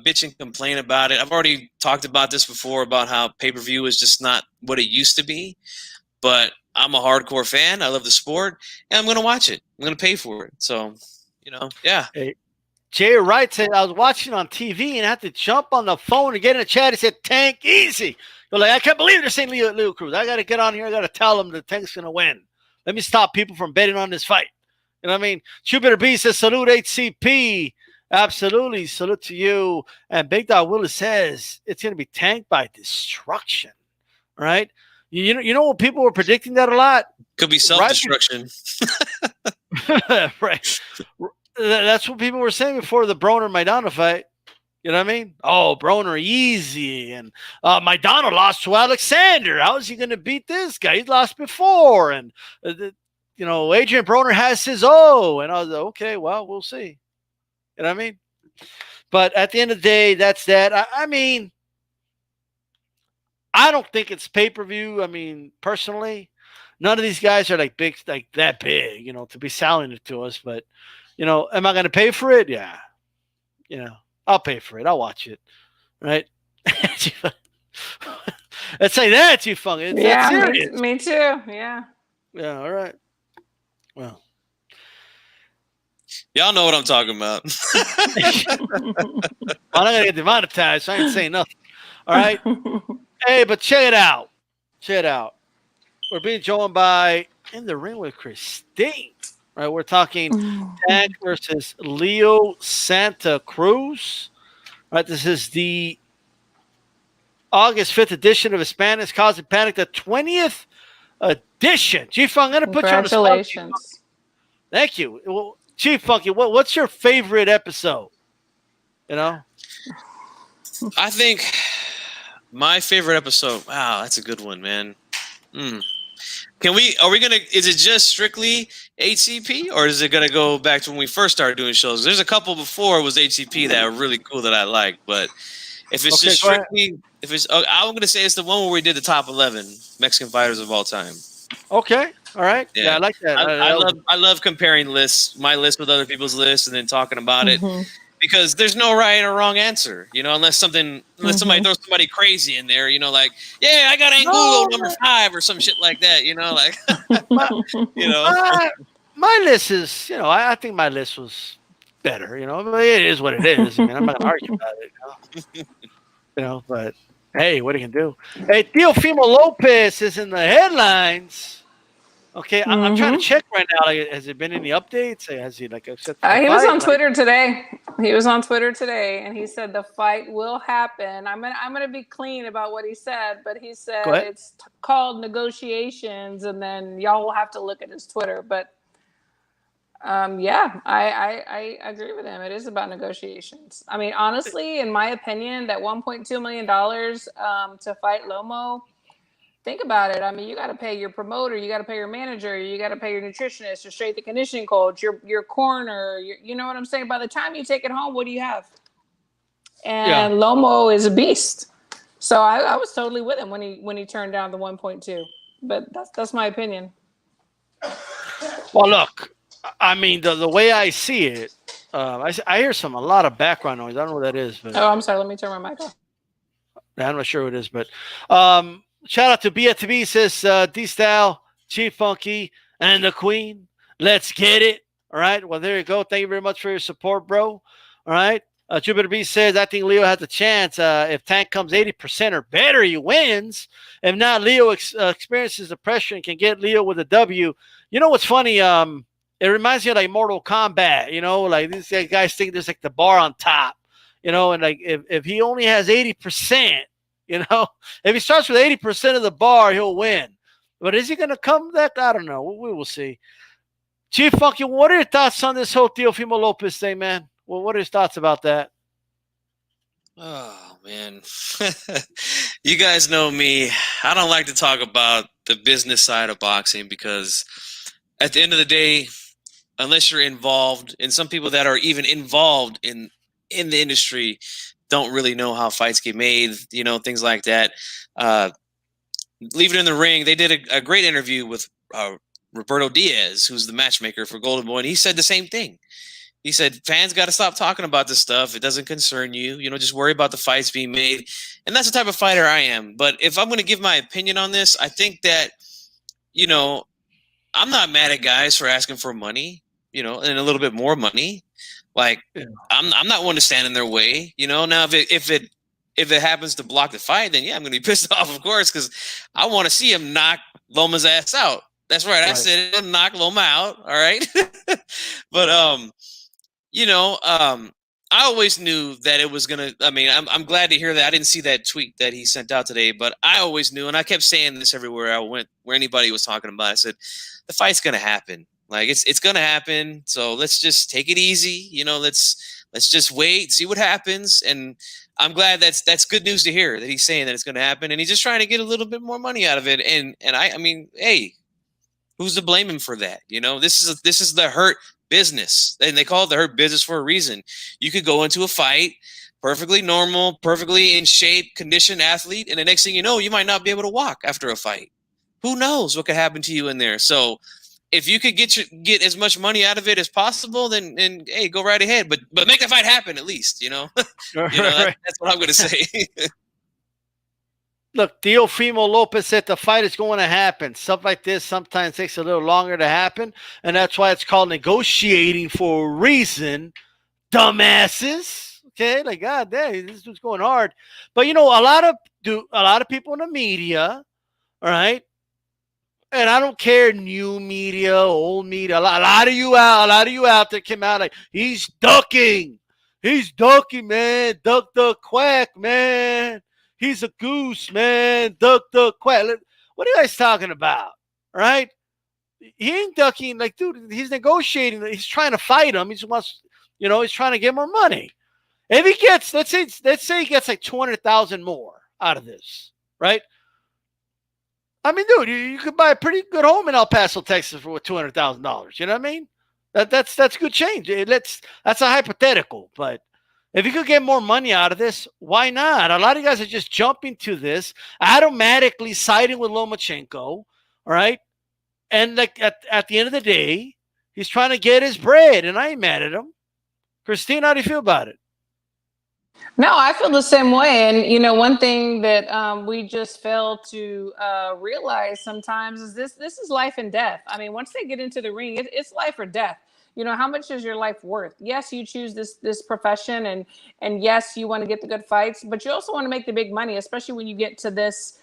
bitch and complain about it. I've already talked about this before about how pay-per-view is just not what it used to be. But I'm a hardcore fan. I love the sport, and I'm gonna watch it. I'm gonna pay for it. So, yeah. Hey, Jay Wright said I was watching on TV and I had to jump on the phone to get in the chat. He said, "Tank easy." They're like, I can't believe they're saying Leo Cruz. I got to get on here. I got to tell them the Tank's going to win. Let me stop people from betting on this fight. You know what I mean? Jupiter B says, salute HCP. Absolutely. Salute to you. And Big Dog Willis says it's going to be Tank by destruction. Right? You know what people were predicting that a lot? Could be self-destruction. Right. That's what people were saying before the Broner Maidana fight. You know what I mean? Oh, Broner easy. And Maidana lost to Alexander. How is he going to beat this guy? He's lost before. And, Adrian Broner has his And I was like, okay, well, we'll see. You know what I mean? But at the end of the day, that's that. I mean, I don't think it's pay-per-view. I mean, personally, none of these guys are like that big, to be selling it to us. But, am I going to pay for it? Yeah. I'll pay for it. I'll watch it. Right? Let's say that, you funk. It's serious. Me too. Yeah. Yeah. All right. Well, y'all know what I'm talking about. I'm not gonna get demonetized, so I ain't saying nothing. All right. Hey, but check it out. We're being joined by In the Ring with Christine. Right, we're talking Tank versus Leo Santa Cruz. Right, this is the August 5th edition of Hispanics Causing Panic, the 20th edition. Chief Funk, I'm going to put you on the spot. Congratulations. Thank you. Well, Chief Funky, what's your favorite episode? I think my favorite episode. Wow, that's a good one, man. Is it just strictly HCP, or is it going to go back to when we first started doing shows? There's a couple before it was HCP that are really cool that I like, but if it's just strictly If it's, I'm gonna say it's the one where we did the top 11 Mexican fighters of all time. Okay, all right. Yeah, I like that. I love comparing lists, my list with other people's lists, and then talking about it Mhm. because there's no right or wrong answer, unless somebody throws somebody crazy in there, like, yeah, I got Angulo number 5 or some shit like that, like, my list is, I think my list was better, but it is what it is. I mean, I'm not gonna argue about it, but hey, what are you gonna do? Hey, Teofimo Lopez is in the headlines. Okay, I'm trying to check right now. Like, has there been any updates? Has he accepted the He fight? was on Twitter today. He was on Twitter today, and he said the fight will happen. I'm gonna be clean about what he said, but he said it's called negotiations, and then y'all will have to look at his Twitter. But yeah, I agree with him. It is about negotiations. I mean, honestly, in my opinion, that $1.2 million to fight Lomo. Think about it. I mean, you got to pay your promoter, you got to pay your manager, you got to pay your nutritionist, your strength and conditioning coach, your corner. You know what I'm saying? By the time you take it home, what do you have? And Lomo is a beast. So I was totally with him when he turned down the 1.2. But that's my opinion. Well, look, I mean, the way I see it, I hear a lot of background noise. I don't know what that is. But I'm sorry. Let me turn my mic off. I'm not sure what it is, but shout out to BFTB, says D-Style, Chief Funky, and the Queen. Let's get it. All right. Well, there you go. Thank you very much for your support, bro. All right. Jupiter B says, I think Leo has a chance. If Tank comes 80% or better, he wins. If not, Leo experiences the pressure and can get Leo with a W. You know what's funny? It reminds me of like Mortal Kombat, like these guys think there's like the bar on top, and like if he only has 80%, if he starts with 80% of the bar, he'll win. But is he going to come that? I don't know. We will see. Chief Funky, what are your thoughts on this whole Teofimo Lopez thing, man? Well, what are your thoughts about that? Oh, man. You guys know me. I don't like to talk about the business side of boxing because at the end of the day, unless you're involved, and some people that are even involved in the industry don't really know how fights get made, things like that. Leave it in the ring. They did a great interview with Roberto Diaz, who's the matchmaker for Golden Boy, and he said the same thing. He said, fans got to stop talking about this stuff. It doesn't concern you. Just worry about the fights being made. And that's the type of fighter I am. But if I'm going to give my opinion on this, I think that, I'm not mad at guys for asking for money, and a little bit more money. Like, I'm not one to stand in their way, Now, if it happens to block the fight, then, yeah, I'm going to be pissed off, of course, because I want to see him knock Loma's ass out. That's right. I said it, knock Loma out. All right. But, I always knew that it was going to, I mean, I'm glad to hear that. I didn't see that tweet that he sent out today, but I always knew, and I kept saying this everywhere I went, where anybody was talking about it. I said, the fight's going to happen. Like, it's going to happen. So let's just take it easy. Let's just wait, see what happens. And I'm glad that's good news to hear that he's saying that it's going to happen. And he's just trying to get a little bit more money out of it. And I mean, hey, who's to blame him for that? This is the hurt business, and they call it the hurt business for a reason. You could go into a fight perfectly normal, perfectly in shape, conditioned athlete, and the next thing you know, you might not be able to walk after a fight. Who knows what could happen to you in there? So if you could get as much money out of it as possible, then hey, go right ahead. But make the fight happen at least. That's what I'm going to say. Look, Teofimo Lopez said the fight is going to happen. Stuff like this sometimes takes a little longer to happen, and that's why it's called negotiating for a reason, dumbasses. Okay, like, God damn, this dude's going hard. But a lot of people in the media, all right, and I don't care, new media, old media, a lot of you out there came out like, he's ducking, man, duck, quack, man. He's a goose, man. Duck, quack. What are you guys talking about? All right? He ain't ducking. Like, dude, he's negotiating. He's trying to fight him. He just wants, he's trying to get more money. If he gets, let's say he gets like 200,000 more out of this, right? I mean, dude, you could buy a pretty good home in El Paso, Texas for $200,000. You know what I mean? That's good change. That's a hypothetical, but If you could get more money out of this, why not? A lot of guys are just jumping to this, automatically siding with Lomachenko, all right? And like at the end of the day, he's trying to get his bread, and I ain't mad at him. Christine, how do you feel about it? No, I feel the same way. And one thing that we just fail to realize sometimes is this is life and death. I mean, once they get into the ring, it's life or death. How much is your life worth? Yes, you choose this profession, and yes, you want to get the good fights, but you also want to make the big money, especially when you get to this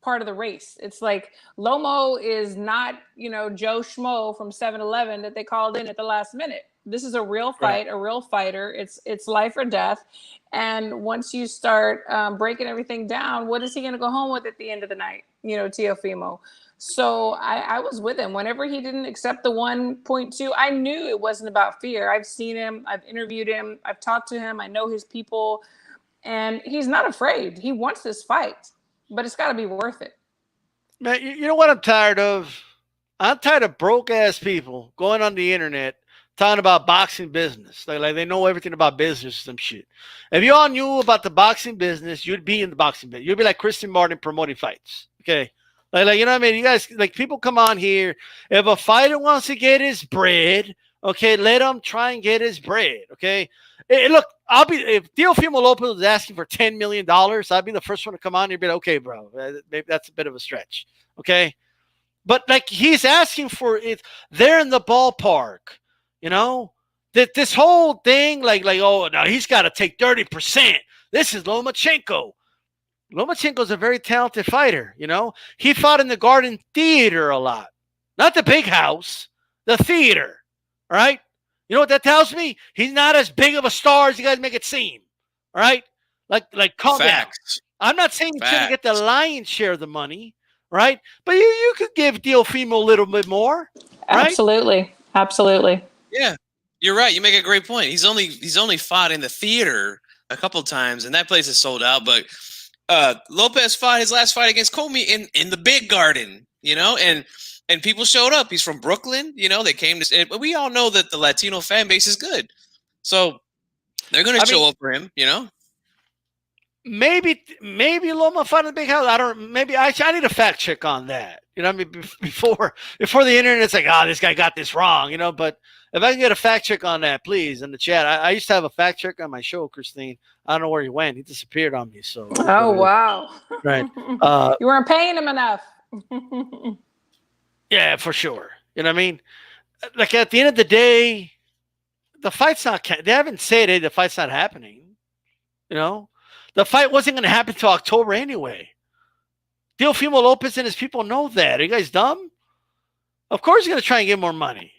part of the race. It's like Lomo is not Joe Schmo from 7-Eleven that they called in at the last minute. This is a real fight, a real fighter. It's life or death. And once you start breaking everything down, what is he going to go home with at the end of the night? Teofimo. So I was with him. Whenever he didn't accept the 1.2, I knew it wasn't about fear. I've seen him. I've interviewed him. I've talked to him. I know his people. And he's not afraid. He wants this fight. But it's got to be worth it. Man, you know what I'm tired of? I'm tired of broke-ass people going on the internet talking about boxing business. Like they know everything about business or some shit. If you all knew about the boxing business, you'd be in the boxing business. You'd be like Christy Martin promoting fights. Okay? Like you know what I mean? You guys, like, people come on here. If a fighter wants to get his bread, okay, let him try and get his bread, okay? Look, if Teofimo Lopez was asking for $10 million, I'd be the first one to come on here and be like, okay, bro, maybe that's a bit of a stretch, okay? But like, he's asking for it. They're in the ballpark, that this whole thing, like, oh, now he's got to take 30%. This is Lomachenko. Lomachenko's a very talented fighter, He fought in the Garden Theater a lot. Not the big house, the theater, all right? You know what that tells me? He's not as big of a star as you guys make it seem. All right? Like calm down. I'm not saying you shouldn't get the lion's share of the money, right? But you could give Teofimo a little bit more. Right? Absolutely. Absolutely. Yeah. You're right. You make a great point. He's only fought in the theater a couple of times, and that place is sold out. But Lopez fought his last fight against Comey in the big garden, and people showed up. He's from Brooklyn, they came to. But we all know that the Latino fan base is good, so they're going to show up for him. Maybe Loma fought in the big house. I don't. Maybe I need a fact check on that. Before the internet's like, this guy got this wrong. But if I can get a fact check on that, please, in the chat. I used to have a fact check on my show, Christine. I don't know where he went. He disappeared on me. So. Oh wow. Right. You weren't paying him enough. Yeah, for sure. You know what I mean? Like, at the end of the day, the fight's not. They haven't said it. The fight's not happening. The fight wasn't going to happen till October anyway. Teofimo Lopez and his people know that. Are you guys dumb? Of course, he's going to try and get more money.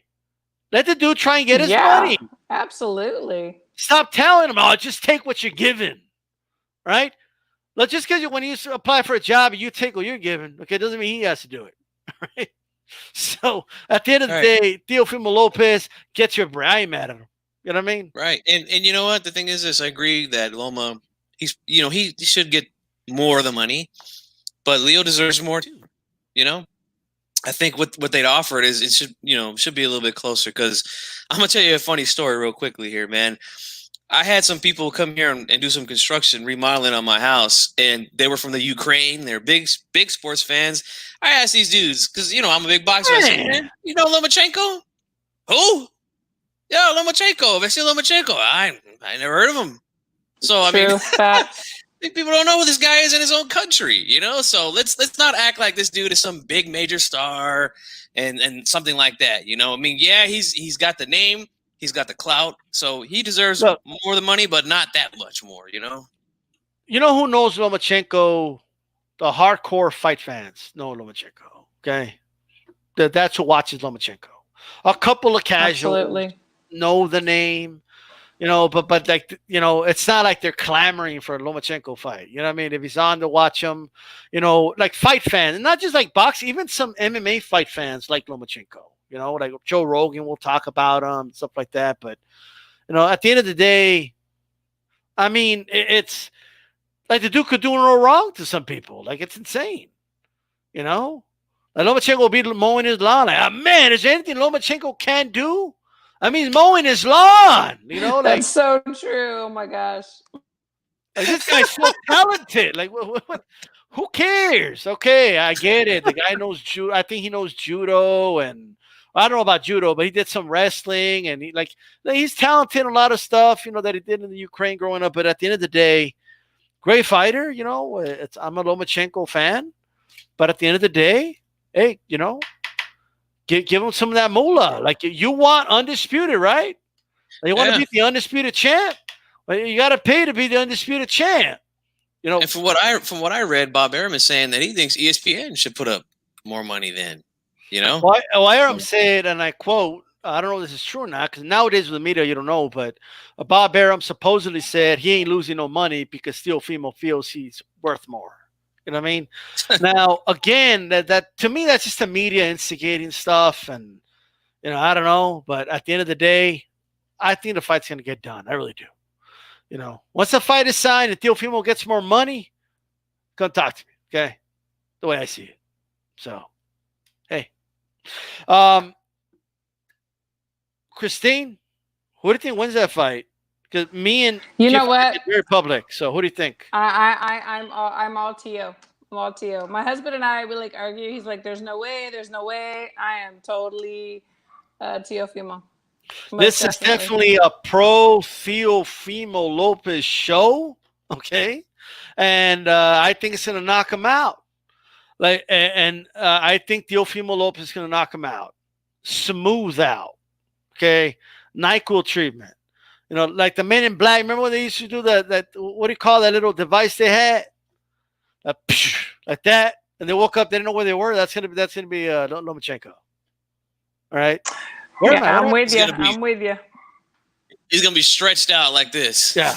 Let the dude try and get his money. Absolutely. Stop telling him, just take what you're given. Right? Just because when you apply for a job, you take what you're given. Okay, doesn't mean he has to do it. Right? So at the end of the day, Teofimo Lopez gets your bread. I ain't mad at him. You know what I mean? Right. And you know what? The thing is this, I agree that Loma, he should get more of the money, but Leo deserves more too. I think what they'd offered is it should be a little bit closer, because I'm gonna tell you a funny story real quickly here, man. I had some people come here and do some construction, remodeling on my house, and they were from the Ukraine. They're big sports fans. I asked these dudes, because, I'm a big boxer. I said, man, Lomachenko? Who? Yo, Lomachenko. I see Lomachenko. I never heard of him. So, I mean, people don't know who this guy is in his own country, So let's not act like this dude is some big major star and something like that, I mean, yeah, he's got the name. He's got the clout, so he deserves more of the money, but not that much more, You know who knows Lomachenko? The hardcore fight fans know Lomachenko, okay? That's who watches Lomachenko. A couple of casuals know the name, but like, it's not like they're clamoring for a Lomachenko fight. You know what I mean? If he's on to watch him, like fight fans, and not just like boxing, even some MMA fight fans like Lomachenko. Like Joe Rogan will talk about him, stuff like that. But, at the end of the day, I mean, it's like the dude could do no wrong to some people. Like, it's insane. Like Lomachenko will be mowing his lawn. Like, man, is there anything Lomachenko can do? I mean, mowing his lawn. You know, like That's so true. Oh my gosh. this guy's so talented. Like, what? Who cares? Okay, I get it. The guy knows judo. I think he knows judo, and I don't know about judo, but he did some wrestling, and he's talented in a lot of stuff. You know that he did in the Ukraine growing up. But at the end of the day, great fighter. You know, I'm a Lomachenko fan, but at the end of the day, hey, you know, give him some of that moolah. Like you want undisputed, right? You want to be the undisputed champ. Well, you got to pay to be the undisputed champ. You know, and from what I read, Bob Arum is saying that he thinks ESPN should put up more money then. You know, well, Arum said, and I quote, I don't know if this is true or not, because nowadays with the media you don't know, but Bob Arum supposedly said he ain't losing no money because Teofimo feels he's worth more. You know what I mean? Now, again, that to me that's just the media instigating stuff, and you know I don't know, but at the end of the day, I think the fight's going to get done. I really do. You know, once the fight is signed and Teofimo gets more money, come talk to me, okay? The way I see it. So, hey. Christine, who do you think wins that fight? Because me and you know what, very public. So, who do you think? I'm all Teo. I'm all Teo. My husband and I, we like argue. He's like, "There's no way. There's no way." I am totally Teofimo. This is definitely a pro Teofimo Lopez show, okay? And I think it's going to knock him out. I think Teofimo Lopez is going to knock him out. Smooth out, okay? NyQuil treatment. You know, like the Men in Black. Remember when they used to do that what do you call that little device they had? Like that. And they woke up, they didn't know where they were. That's gonna be Lomachenko. All right. I'm with you. I'm with you. He's gonna be stretched out like this. Yeah,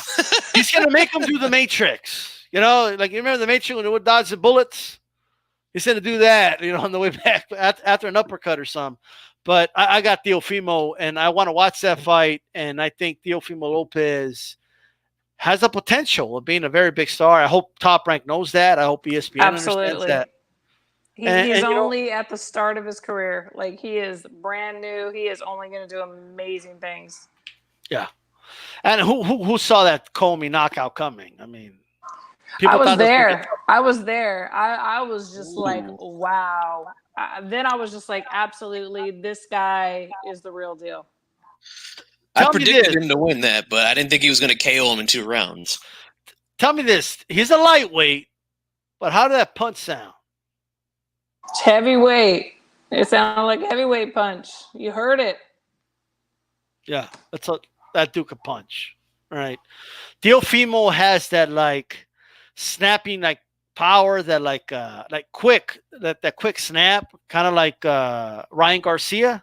he's gonna make him do the Matrix. You know, like you remember the Matrix when they would dodge the bullets. He's gonna do that. You know, on the way back after an uppercut or something. But I got Teofimo, and I want to watch that fight. And I think Teofimo Lopez has the potential of being a very big star. I hope Top Rank knows that. I hope ESPN understands that. He's only at the start of his career. Like, he is brand new. He is only going to do amazing things. Yeah. And who saw that Comey knockout coming? I mean, I was there. I was there. I was just like, wow. Then I was just like, absolutely, this guy is the real deal. I predicted him to win that, but I didn't think he was going to KO him in 2 rounds. Tell me this. He's a lightweight, but how did that punch sound? It's heavyweight. It sounded like a heavyweight punch. You heard it. Yeah, that Duke a punch. All right. Teofimo has that like snapping like power, that quick snap, kind of like Ryan Garcia.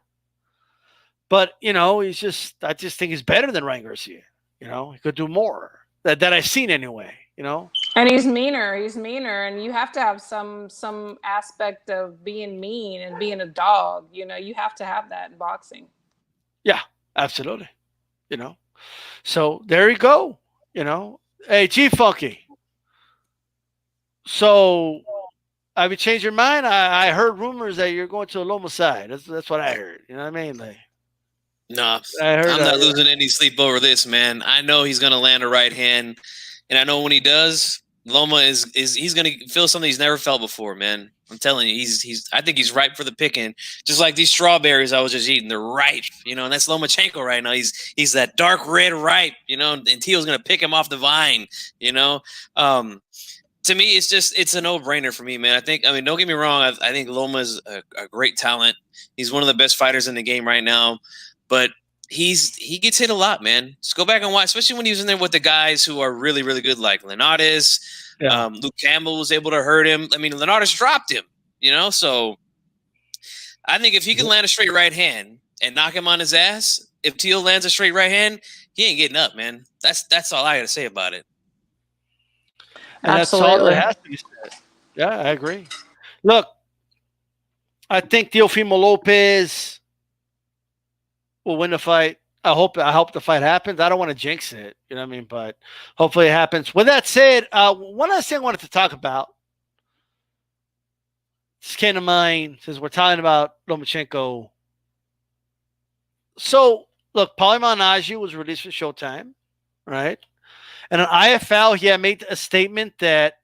But you know, I just think he's better than Ryan Garcia. You know, he could do more that I've seen anyway. You know, and he's meaner, and you have to have some aspect of being mean and being a dog. You know, you have to have that in boxing. Yeah, absolutely. You know, so there you go. You know, hey, G Funky. So, have you changed your mind? I heard rumors that you're going to the Loma side. That's what I heard. You know what I mean? Like, no, I'm not losing any sleep over this, man. I know he's going to land a right hand. And I know when he does, Loma he's going to feel something he's never felt before, man. I'm telling you, I think he's ripe for the picking. Just like these strawberries I was just eating, they're ripe, you know. And that's Lomachenko right now. He's that dark red ripe, you know. And Teo's going to pick him off the vine, you know. To me, it's a no-brainer for me, man. Don't get me wrong. I think Loma's a great talent. He's one of the best fighters in the game right now, but he gets hit a lot, man. Just go back and watch, especially when he was in there with the guys who are really, really good, like Linares. Yeah. Luke Campbell was able to hurt him. I mean, Linares dropped him, you know. So I think if he can land a straight right hand and knock him on his ass, if Teo lands a straight right hand, he ain't getting up, man. That's all I got to say about it. And absolutely. That's all that has to be said. Yeah, I agree. Look, I think Teofimo Lopez will win the fight. I hope the fight happens. I don't want to jinx it, you know what I mean? But hopefully it happens. With that said, one last thing I wanted to talk about. This came to mind since we're talking about Lomachenko. So look, Paulie Malignaggi was released for Showtime, right? And on IFL, he had made a statement that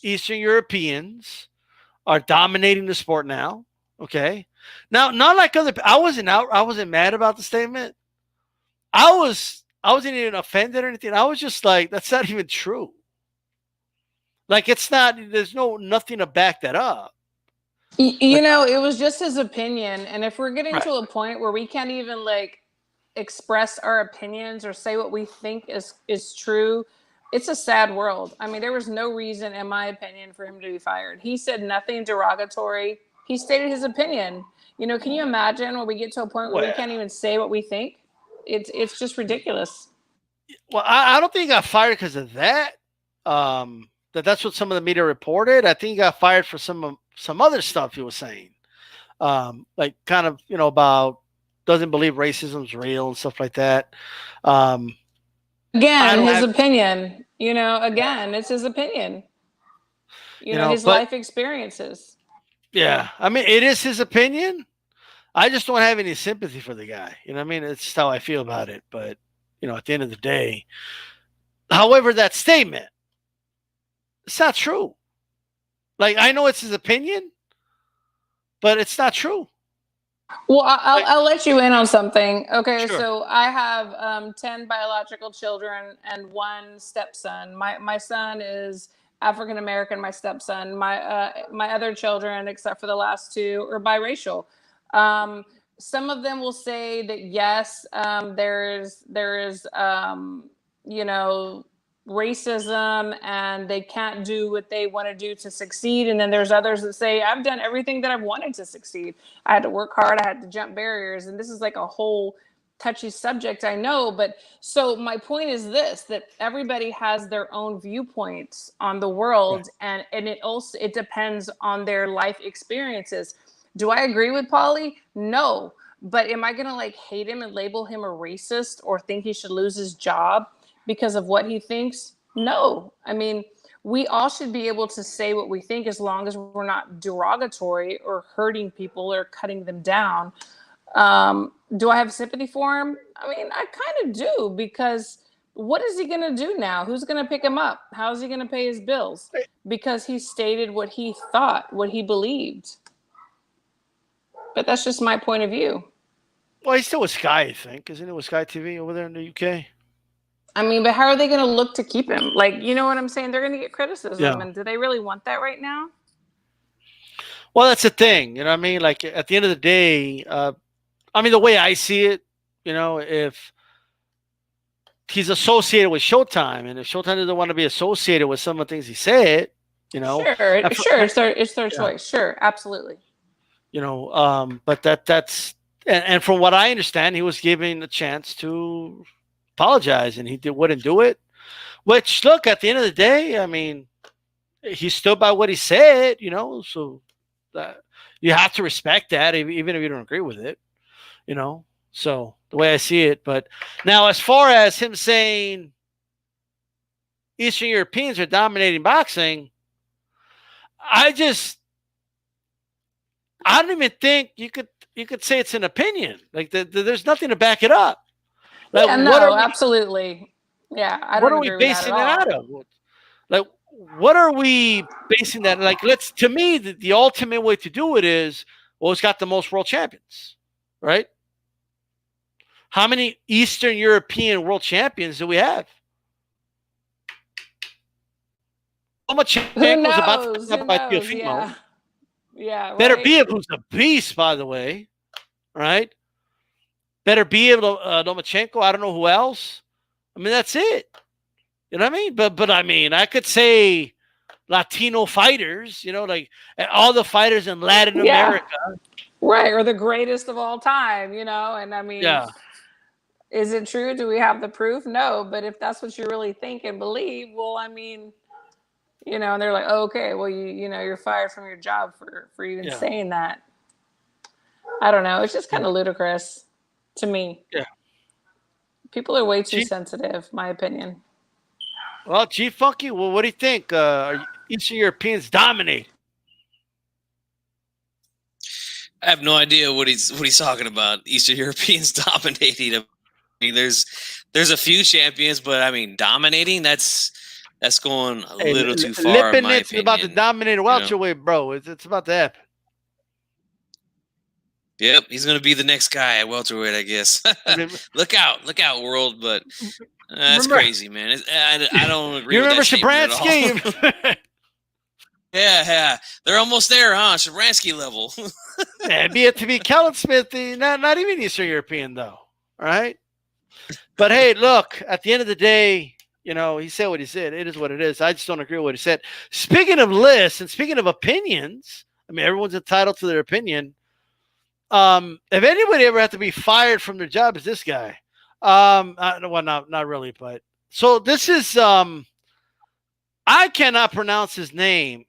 Eastern Europeans are dominating the sport now. Okay. Now, not like other. I wasn't out. I wasn't mad about the statement. I wasn't even offended or anything. I was just like, that's not even true. Like, it's not. There's nothing to back that up. You know, it was just his opinion, and if we're getting Right. to a point where we can't even like express our opinions or say what we think is true, it's a sad world. I mean, there was no reason, in my opinion, for him to be fired. He said nothing derogatory. He stated his opinion. You know, can you imagine when we get to a point where we can't even say what we think? It's just ridiculous. Well, I don't think he got fired because of that. That's what some of the media reported. I think he got fired for some other stuff he was saying, like kind of about doesn't believe racism's real and stuff like that. Again, his opinion. Again, it's his opinion. His life experiences. Yeah, I mean, it is his opinion. I just don't have any sympathy for the guy. You know what I mean? It's just how I feel about it. But, at the end of the day, however, that statement, it's not true. Like, I know it's his opinion, but it's not true. Well, I'll let you in on something. Okay, Sure. So I have 10 biological children and 1 stepson. My son is African American. My stepson. My other children, except for the last 2, are biracial. Some of them will say that yes, there is racism and they can't do what they want to do to succeed. And then there's others that say, I've done everything that I've wanted to succeed. I had to work hard. I had to jump barriers. And this is like a whole touchy subject, I know. But so my point is this, that everybody has their own viewpoints on the world. Right. And it depends on their life experiences. Do I agree with Paulie? No. But am I going to hate him and label him a racist or think he should lose his job because of what he thinks? No. I mean, we all should be able to say what we think as long as we're not derogatory or hurting people or cutting them down. Do I have sympathy for him? I mean, I kind of do, because what is he going to do now? Who's going to pick him up? How is he going to pay his bills? Because he stated what he thought, what he believed. But that's just my point of view. Well, he's still with Sky, I think. Isn't it with Sky TV over there in the UK? I mean, but how are they going to look to keep him? You know what I'm saying? They're going to get criticism. Yeah. And do they really want that right now? Well, that's the thing. You know what I mean? Like, at the end of the day, I mean, the way I see it, if he's associated with Showtime, and if Showtime doesn't want to be associated with some of the things he said, Sure. It's their choice. Sure. Absolutely. But that's and from what I understand, he was given a chance to apologize, and he wouldn't do it. Which, look, at the end of the day, I mean, he stood by what he said, so you have to respect that, even if you don't agree with it, So the way I see it, but now as far as him saying Eastern Europeans are dominating boxing, I don't even think you could say it's an opinion. Like there's nothing to back it up. Like, absolutely. Yeah, I don't. What are we basing that out of? Like, what are we basing that? Like, to me, the ultimate way to do it is, well, it's got the most world champions, right? How many Eastern European world champions do we have? Lomachenko was about to come by Teofimo. Yeah, right. Better be who's a beast, by the way, right? Better be able to Lomachenko. I don't know who else. I mean, that's it. You know what I mean? But I mean, I could say Latino fighters. Like all the fighters in Latin America, right? Or the greatest of all time. And I mean, is it true? Do we have the proof? No. But if that's what you really think and believe, well, I mean. And they're like, oh, okay, well, you're fired from your job for even saying that. I don't know. It's just kind of ludicrous to me. Yeah. People are way too sensitive, my opinion. Well, Chief Funky, well, what do you think? Eastern Europeans dominate? I have no idea what he's talking about. Eastern Europeans dominating him. mean, there's a few champions, but I mean, dominating that's going a little too far, in my Lipinets is about to opinion. dominate a welterweight, bro. It's about to happen. Yep, he's gonna be the next guy at welterweight, I guess. Look out, world! But that's crazy, man. I don't agree. You with remember that statement at all. Shabransky? Yeah, they're almost there, huh? Shabransky level. Yeah, to be Kellen Smith, not even Eastern European though. All right. But hey, look, at the end of the day, he said what he said. It is what it is. I just don't agree with what he said. Speaking of lists and speaking of opinions, I mean, everyone's entitled to their opinion. If anybody ever had to be fired from their job, is this guy. Well, not really, but so this is I cannot pronounce his name.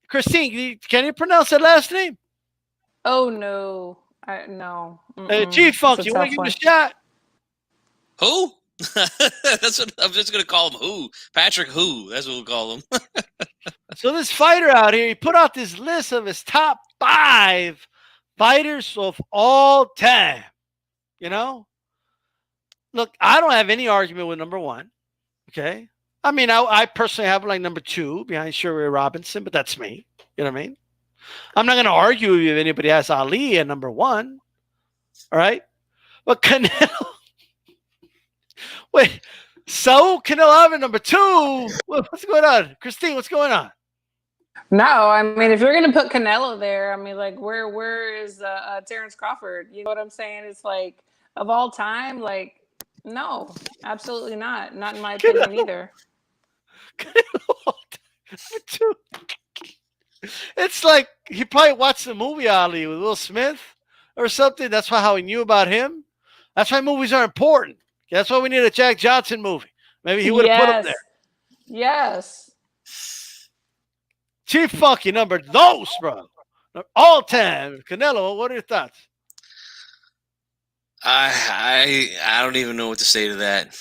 Christine, can you pronounce that last name? Oh no, no. G-Funk, you want to give him a shot? Who? That's what I'm just gonna call him. Who? Patrick Who? That's what we'll call him. So this fighter out here, he put out this list of his top 5 fighters of all time. Look, I don't have any argument with number 1. Okay. I mean, I personally have like number 2 behind Sugar Robinson, but that's me. You know what I mean? I'm not going to argue with you if anybody has Ali at number 1. All right. But Canelo. Wait. So Canelo at number 2. What's going on? Christine, what's going on? No, I mean, if you're going to put Canelo there, I mean, like, where is Terrence Crawford? You know what I'm saying? It's like, of all time, like, no, absolutely not. Not in my opinion either. It's like he probably watched the movie Ali with Will Smith or something. That's how he knew about him. That's why movies are important. That's why we need a Jack Johnson movie. Maybe he would have put him there. Yes. Chief Funky number those, bro. All time. Canelo, what are your thoughts? I don't even know what to say to that.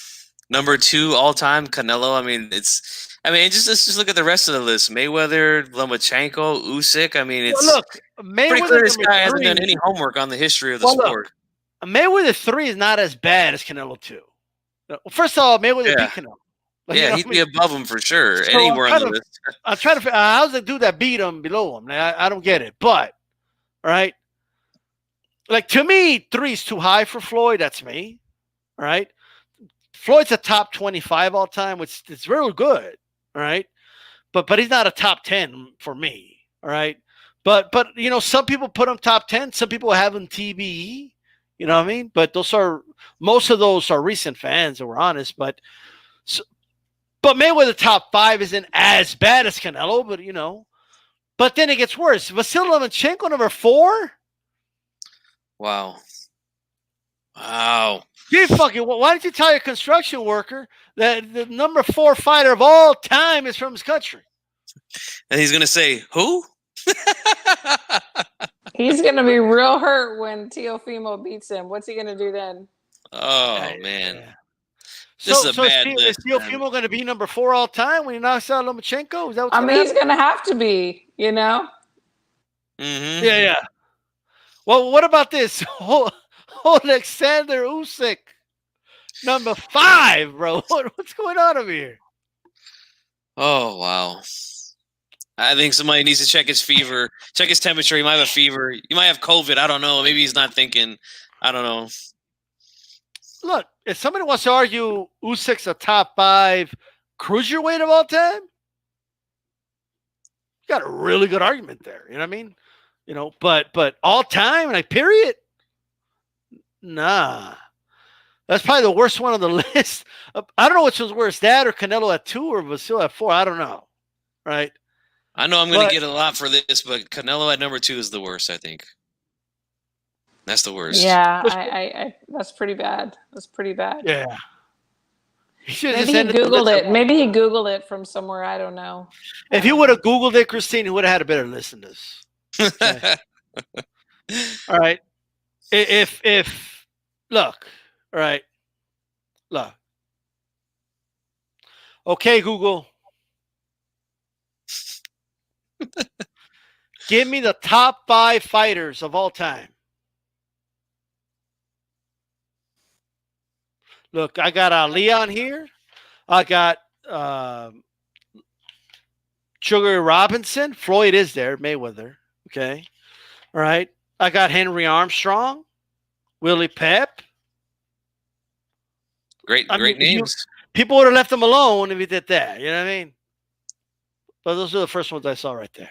Number 2 all time, Canelo. I mean, let's just look at the rest of the list. Mayweather, Lomachenko, Usyk. I mean, it's pretty clear this guy hasn't done any homework on the history of the sport. Mayweather 3 is not as bad as Canelo 2. First of all, Mayweather beat Canelo. He'd be above him for sure. So anywhere on the list. I'm trying to figure out how's the dude that beat him below him. I don't get it. But, all right. Like, to me, 3 is too high for Floyd. That's me. All right. Floyd's a top 25 all time, which is real good. All right. But he's not a top 10 for me. All right. But some people put him top 10. Some people have him TBE. You know what I mean? But most of those are recent fans, that were honest. But Mayweather top 5 isn't as bad as Canelo, but But then it gets worse. Vasily Lomachenko number 4. Wow. You fucking. Why didn't you tell your construction worker that the number 4 fighter of all time is from his country? And he's gonna say who? He's gonna be real hurt when Teofimo beats him. What's he gonna do then? Oh man. Yeah. This is a bad list. Is Teofimo going to be number 4 all time when he knocks out Lomachenko? Is that what's he's going to have to be, Mm-hmm. Yeah. Well, what about this? Alexander Usyk, number 5, bro. What's going on over here? Oh, wow. I think somebody needs to check his fever, check his temperature. He might have a fever. He might have COVID. I don't know. Maybe he's not thinking. I don't know. Look, if somebody wants to argue Usyk's a top 5 cruiserweight of all time, you got a really good argument there. You know what I mean? But all time, like, period? Nah. That's probably the worst one on the list. I don't know which was worse, that or Canelo at 2 or Vasily at 4. I don't know. Right? I know I'm going to get a lot for this, but Canelo at number 2 is the worst, I think. That's the worst. Yeah, I that's pretty bad. That's pretty bad. Yeah. Maybe he Googled it. Maybe he Googled it from somewhere. I don't know. If he would have Googled it, Christine, he would have had a better list than this. Okay. All right. If look, all right. Look. Okay, Google. Give me the top 5 fighters of all time. Look, I got Ali on here. I got Sugar Robinson. Floyd is there. Mayweather. Okay. All right. I got Henry Armstrong. Willie Pep. Great names. People would have left him alone if he did that. You know what I mean? But those are the first ones I saw right there.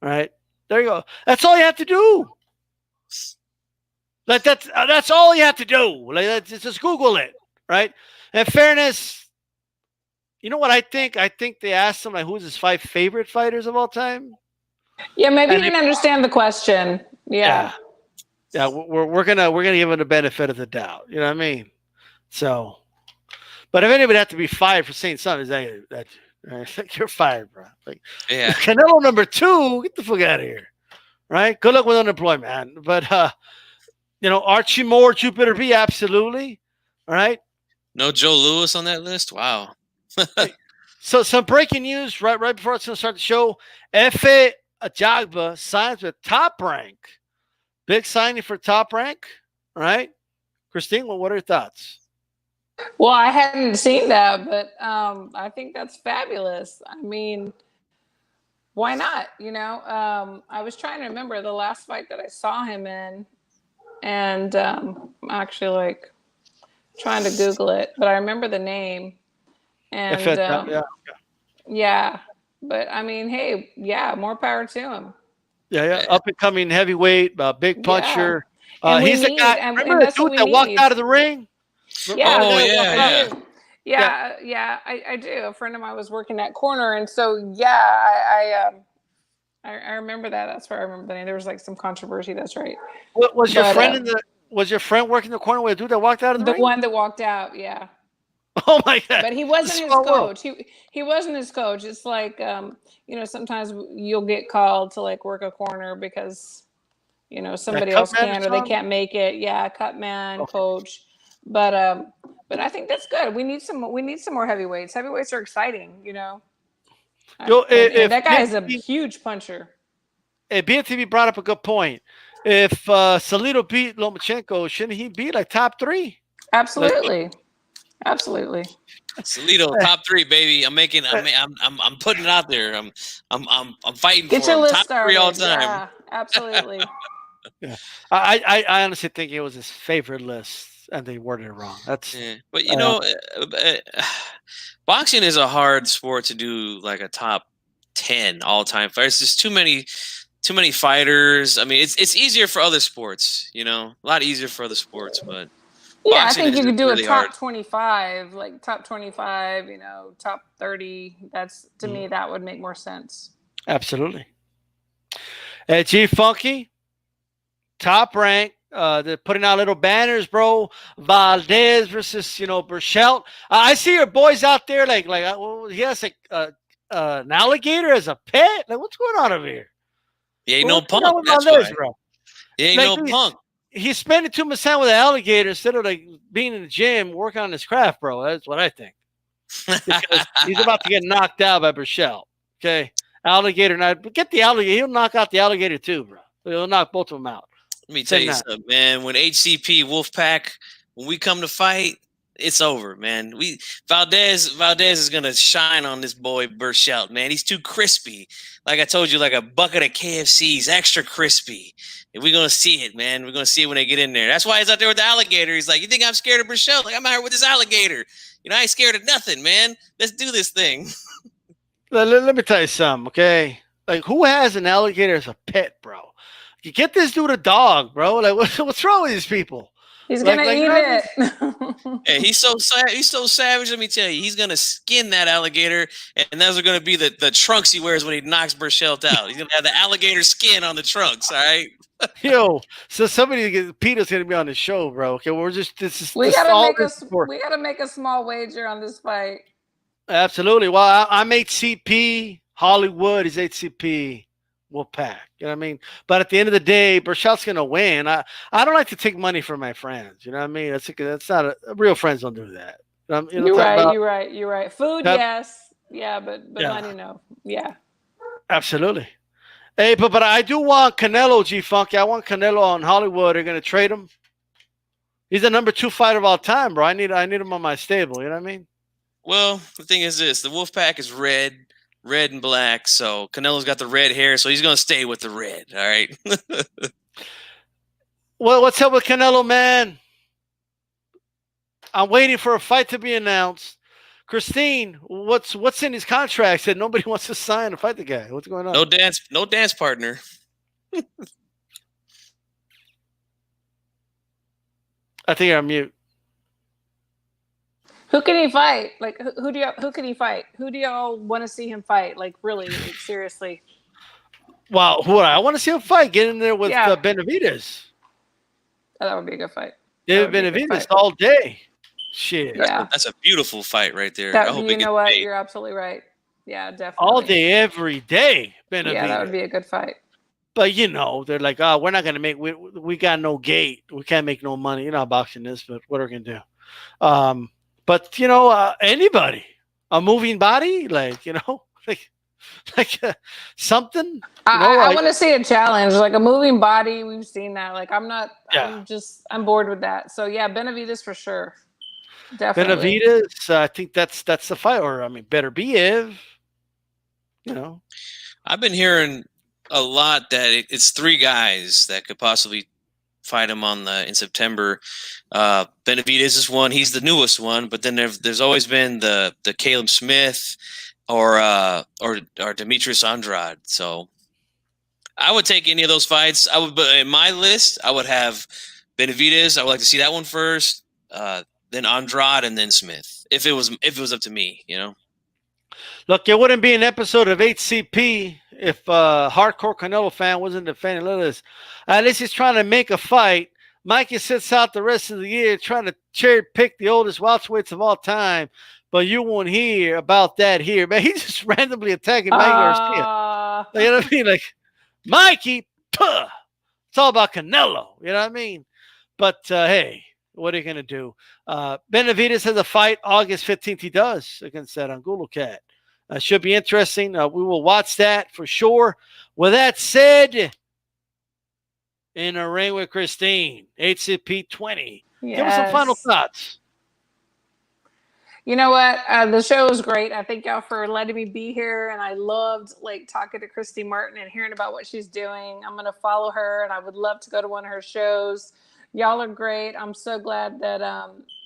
All right. There you go. That's all you have to do. Like that's all you have to do. Like just Google it, right? In fairness, you know what I think? I think they asked him like, who's his 5 favorite fighters of all time? Yeah, maybe you didn't understand the question. Yeah. Yeah, we're gonna give him the benefit of the doubt. You know what I mean? So, but if anybody had to be fired for saying something, that you're fired, bro. Like, Yeah. Canelo number 2, get the fuck out of here, right? Good luck with unemployment, man. But Archie Moore, Jupiter B, absolutely. All right. No Joe Louis on that list. Wow. So some breaking news right before it's going to start the show. Efe Ajagba signs with Top Rank. Big signing for Top Rank, right? Christine, what are your thoughts? Well, I hadn't seen that, but I think that's fabulous. I mean, why not? I was trying to remember the last fight that I saw him in, and I'm actually like trying to Google it, but I remember the name. And yeah, but I mean, hey, yeah, more power to him. Yeah, up and coming heavyweight, big puncher. Yeah. He's the guy. Remember the dude that walked out of the ring? Yeah. Oh, yeah. I do. A friend of mine was working that corner, and so yeah, I remember that. That's where I remember the name. There was like some controversy. That's right. Was your friend working the corner with a dude that walked out of the ring? The one that walked out, yeah. Oh my God! But he wasn't his coach. He wasn't his coach. It's like sometimes you'll get called to like work a corner because somebody else can or they can't make it. Yeah, cut man, coach. But I think that's good. We need some more heavyweights. Heavyweights are exciting. That guy is a huge puncher. Hey, BNTV brought up a good point. If Salido beat Lomachenko, shouldn't he be like top 3? Absolutely. Absolutely. Salido, top 3, baby. I'm putting it out there. I'm fighting Get for your list top started. 3 all time. Yeah, absolutely. Yeah. I honestly think it was his favorite list and they worded it wrong. That's but boxing is a hard sport to do like a top 10 all time fight. It's just too many fighters. I mean, it's easier for other sports, a lot easier for other sports, but yeah, I think you could do really a top hard. 25, like top 25, top 30. That's to me, that would make more sense. Absolutely. G Funky, Top Rank. They're putting out little banners, bro. Valdez versus, Burchelt. I see your boys out there like he has like an alligator as a pet. Like, what's going on over here? He ain't no punk. That's why. Bro. He ain't no punk. He's spending too much time with an alligator instead of like being in the gym working on his craft, bro. That's what I think. He's about to get knocked out by Burchelt. Okay, alligator. But get the alligator. He'll knock out the alligator too, bro. He'll knock both of them out. Let me tell you something, man. When HCP Wolfpack, when we come to fight, it's over, man. Valdez is gonna shine on this boy Burchelt, man. He's too crispy. Like I told you, like a bucket of KFC's extra crispy. And we're gonna see it, man. We're gonna see it when they get in there. That's why he's out there with the alligator. He's like, you think I'm scared of Burchelt? Like, I'm out here with this alligator. I ain't scared of nothing, man. Let's do this thing. Let me tell you something, okay? Like, who has an alligator as a pet, bro? You get this dude a dog, bro. Like, what's wrong with these people? He's gonna eat it. Hey, he's so savage. Let me tell you, he's gonna skin that alligator, and those are gonna be the trunks he wears when he knocks Burchelt out. He's gonna have the alligator skin on the trunks. All right. Yo, so Peter's gonna be on the show, bro. Okay, we gotta make a small wager on this fight. Absolutely. Well, I'm HCP Hollywood is HCP Wolfpack. You know what I mean? But at the end of the day, Burchelt's gonna win. I don't like to take money from my friends. You know what I mean? That's not real friends don't do that. You're right. Food, yes. Yeah, but money, no. Yeah. Absolutely. Hey, but I do want Canelo, G Funky. I want Canelo on Hollywood. They're gonna trade him. He's the number 2 fighter of all time, bro. I need him on my stable. You know what I mean? Well, the thing is this: the Wolfpack is red and black. So Canelo's got the red hair, so he's gonna stay with the red. All right. Well, what's up with Canelo, man? I'm waiting for a fight to be announced. Christine, what's in his contract? Said nobody wants to sign to fight the guy. What's going on? No dance partner. I think you're on mute. Who can he fight? Like, who can he fight? Who do y'all want to see him fight? Like, really, like, seriously. Wow, I want to see him fight. Get in there with Benavidez. Oh, that would be a good fight. David Benavidez all day. Shit. Yeah. That's a beautiful fight right there. You know what? You're absolutely right. Yeah, definitely. All day, every day, Benavidez. Yeah, that would be a good fight. But, you know, they're like, oh, we're not going to make – we got no gate. We can't make no money. You know how boxing is, but what are we going to do? But, you know, anybody. A moving body, like, you know, like something. You know, I want to see a challenge, like a moving body. We've seen that. Like, I'm bored with that. So, yeah, Benavidez for sure. Definitely. Benavidez, I think that's the fight. Or, I mean, better be if, you know. I've been hearing a lot that it's 3 guys that could possibly fight him in September. Benavidez is one. He's the newest one. But then there's always been the Caleb Smith or Demetrius Andrade. So I would take any of those fights. But in my list, I would have Benavidez. I would like to see that one first. Then Andrade, and then Smith. If it was up to me, you know. Look, it wouldn't be an episode of HCP if hardcore Canelo fan wasn't defending. Look at this. At least he's trying to make a fight. Mikey sits out the rest of the year trying to cherry pick the oldest welterweights of all time, but you won't hear about that here. Man, he's just randomly attacking Mikey Garcia. You know what I mean? Like, Mikey, it's all about Canelo. You know what I mean? But, hey. What are you going to do? Benavidez has a fight August 15th. He does against that Angulo cat. Should be interesting. We will watch that for sure. With that said, in a ring with Christine, HCP20. Yes. Give us some final thoughts. You know what? The show was great. I thank y'all for letting me be here, and I loved talking to Christy Martin and hearing about what she's doing. I'm going to follow her, and I would love to go to one of her shows. Y'all are great. I'm so glad that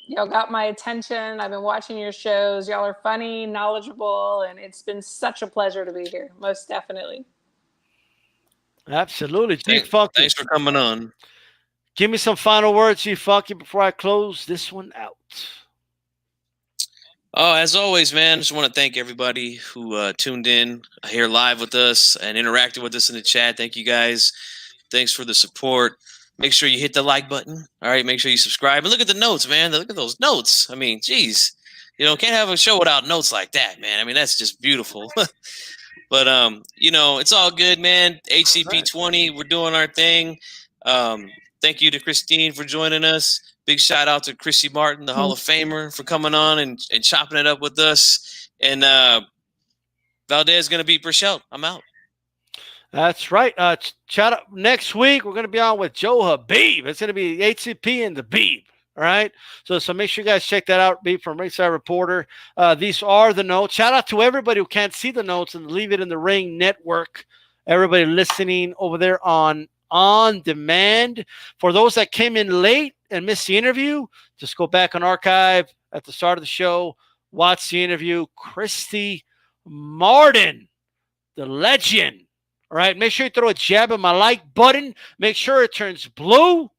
y'all got my attention. I've been watching your shows. Y'all are funny, knowledgeable, and it's been such a pleasure to be here. Most definitely. Absolutely. G-Funky. Thanks for coming on. Give me some final words, G-Funky, before I close this one out. Oh, as always, man, I just want to thank everybody who tuned in here live with us and interacted with us in the chat. Thank you, guys. Thanks for the support. Make sure you hit the like button. All right. Make sure you subscribe. And look at the notes, man. Look at those notes. I mean, geez. You know, can't have a show without notes like that, man. I mean, that's just beautiful. But, you know, it's all good, man. HCP20, we're doing our thing. Thank you to Christine for joining us. Big shout out to Christy Martin, the Hall of Famer, for coming on and chopping it up with us. And Valdez is going to beat Burchell. I'm out. That's right. Chat up next week. We're going to be on with Joe Habib. It's going to be HCP and the Beeb. All right. So make sure you guys check that out. Beeb from Ringside Reporter. These are the notes. Shout out to everybody who can't see the notes and Leave It in the Ring Network. Everybody listening over there on demand. For those that came in late and missed the interview, just go back on archive at the start of the show. Watch the interview. Christy Martin, the legend. All right, make sure you throw a jab at my like button. Make sure it turns blue.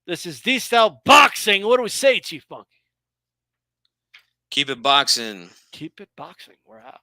This is D-Style Boxing. What do we say, Chief Funky? Keep it boxing. Keep it boxing. We're out.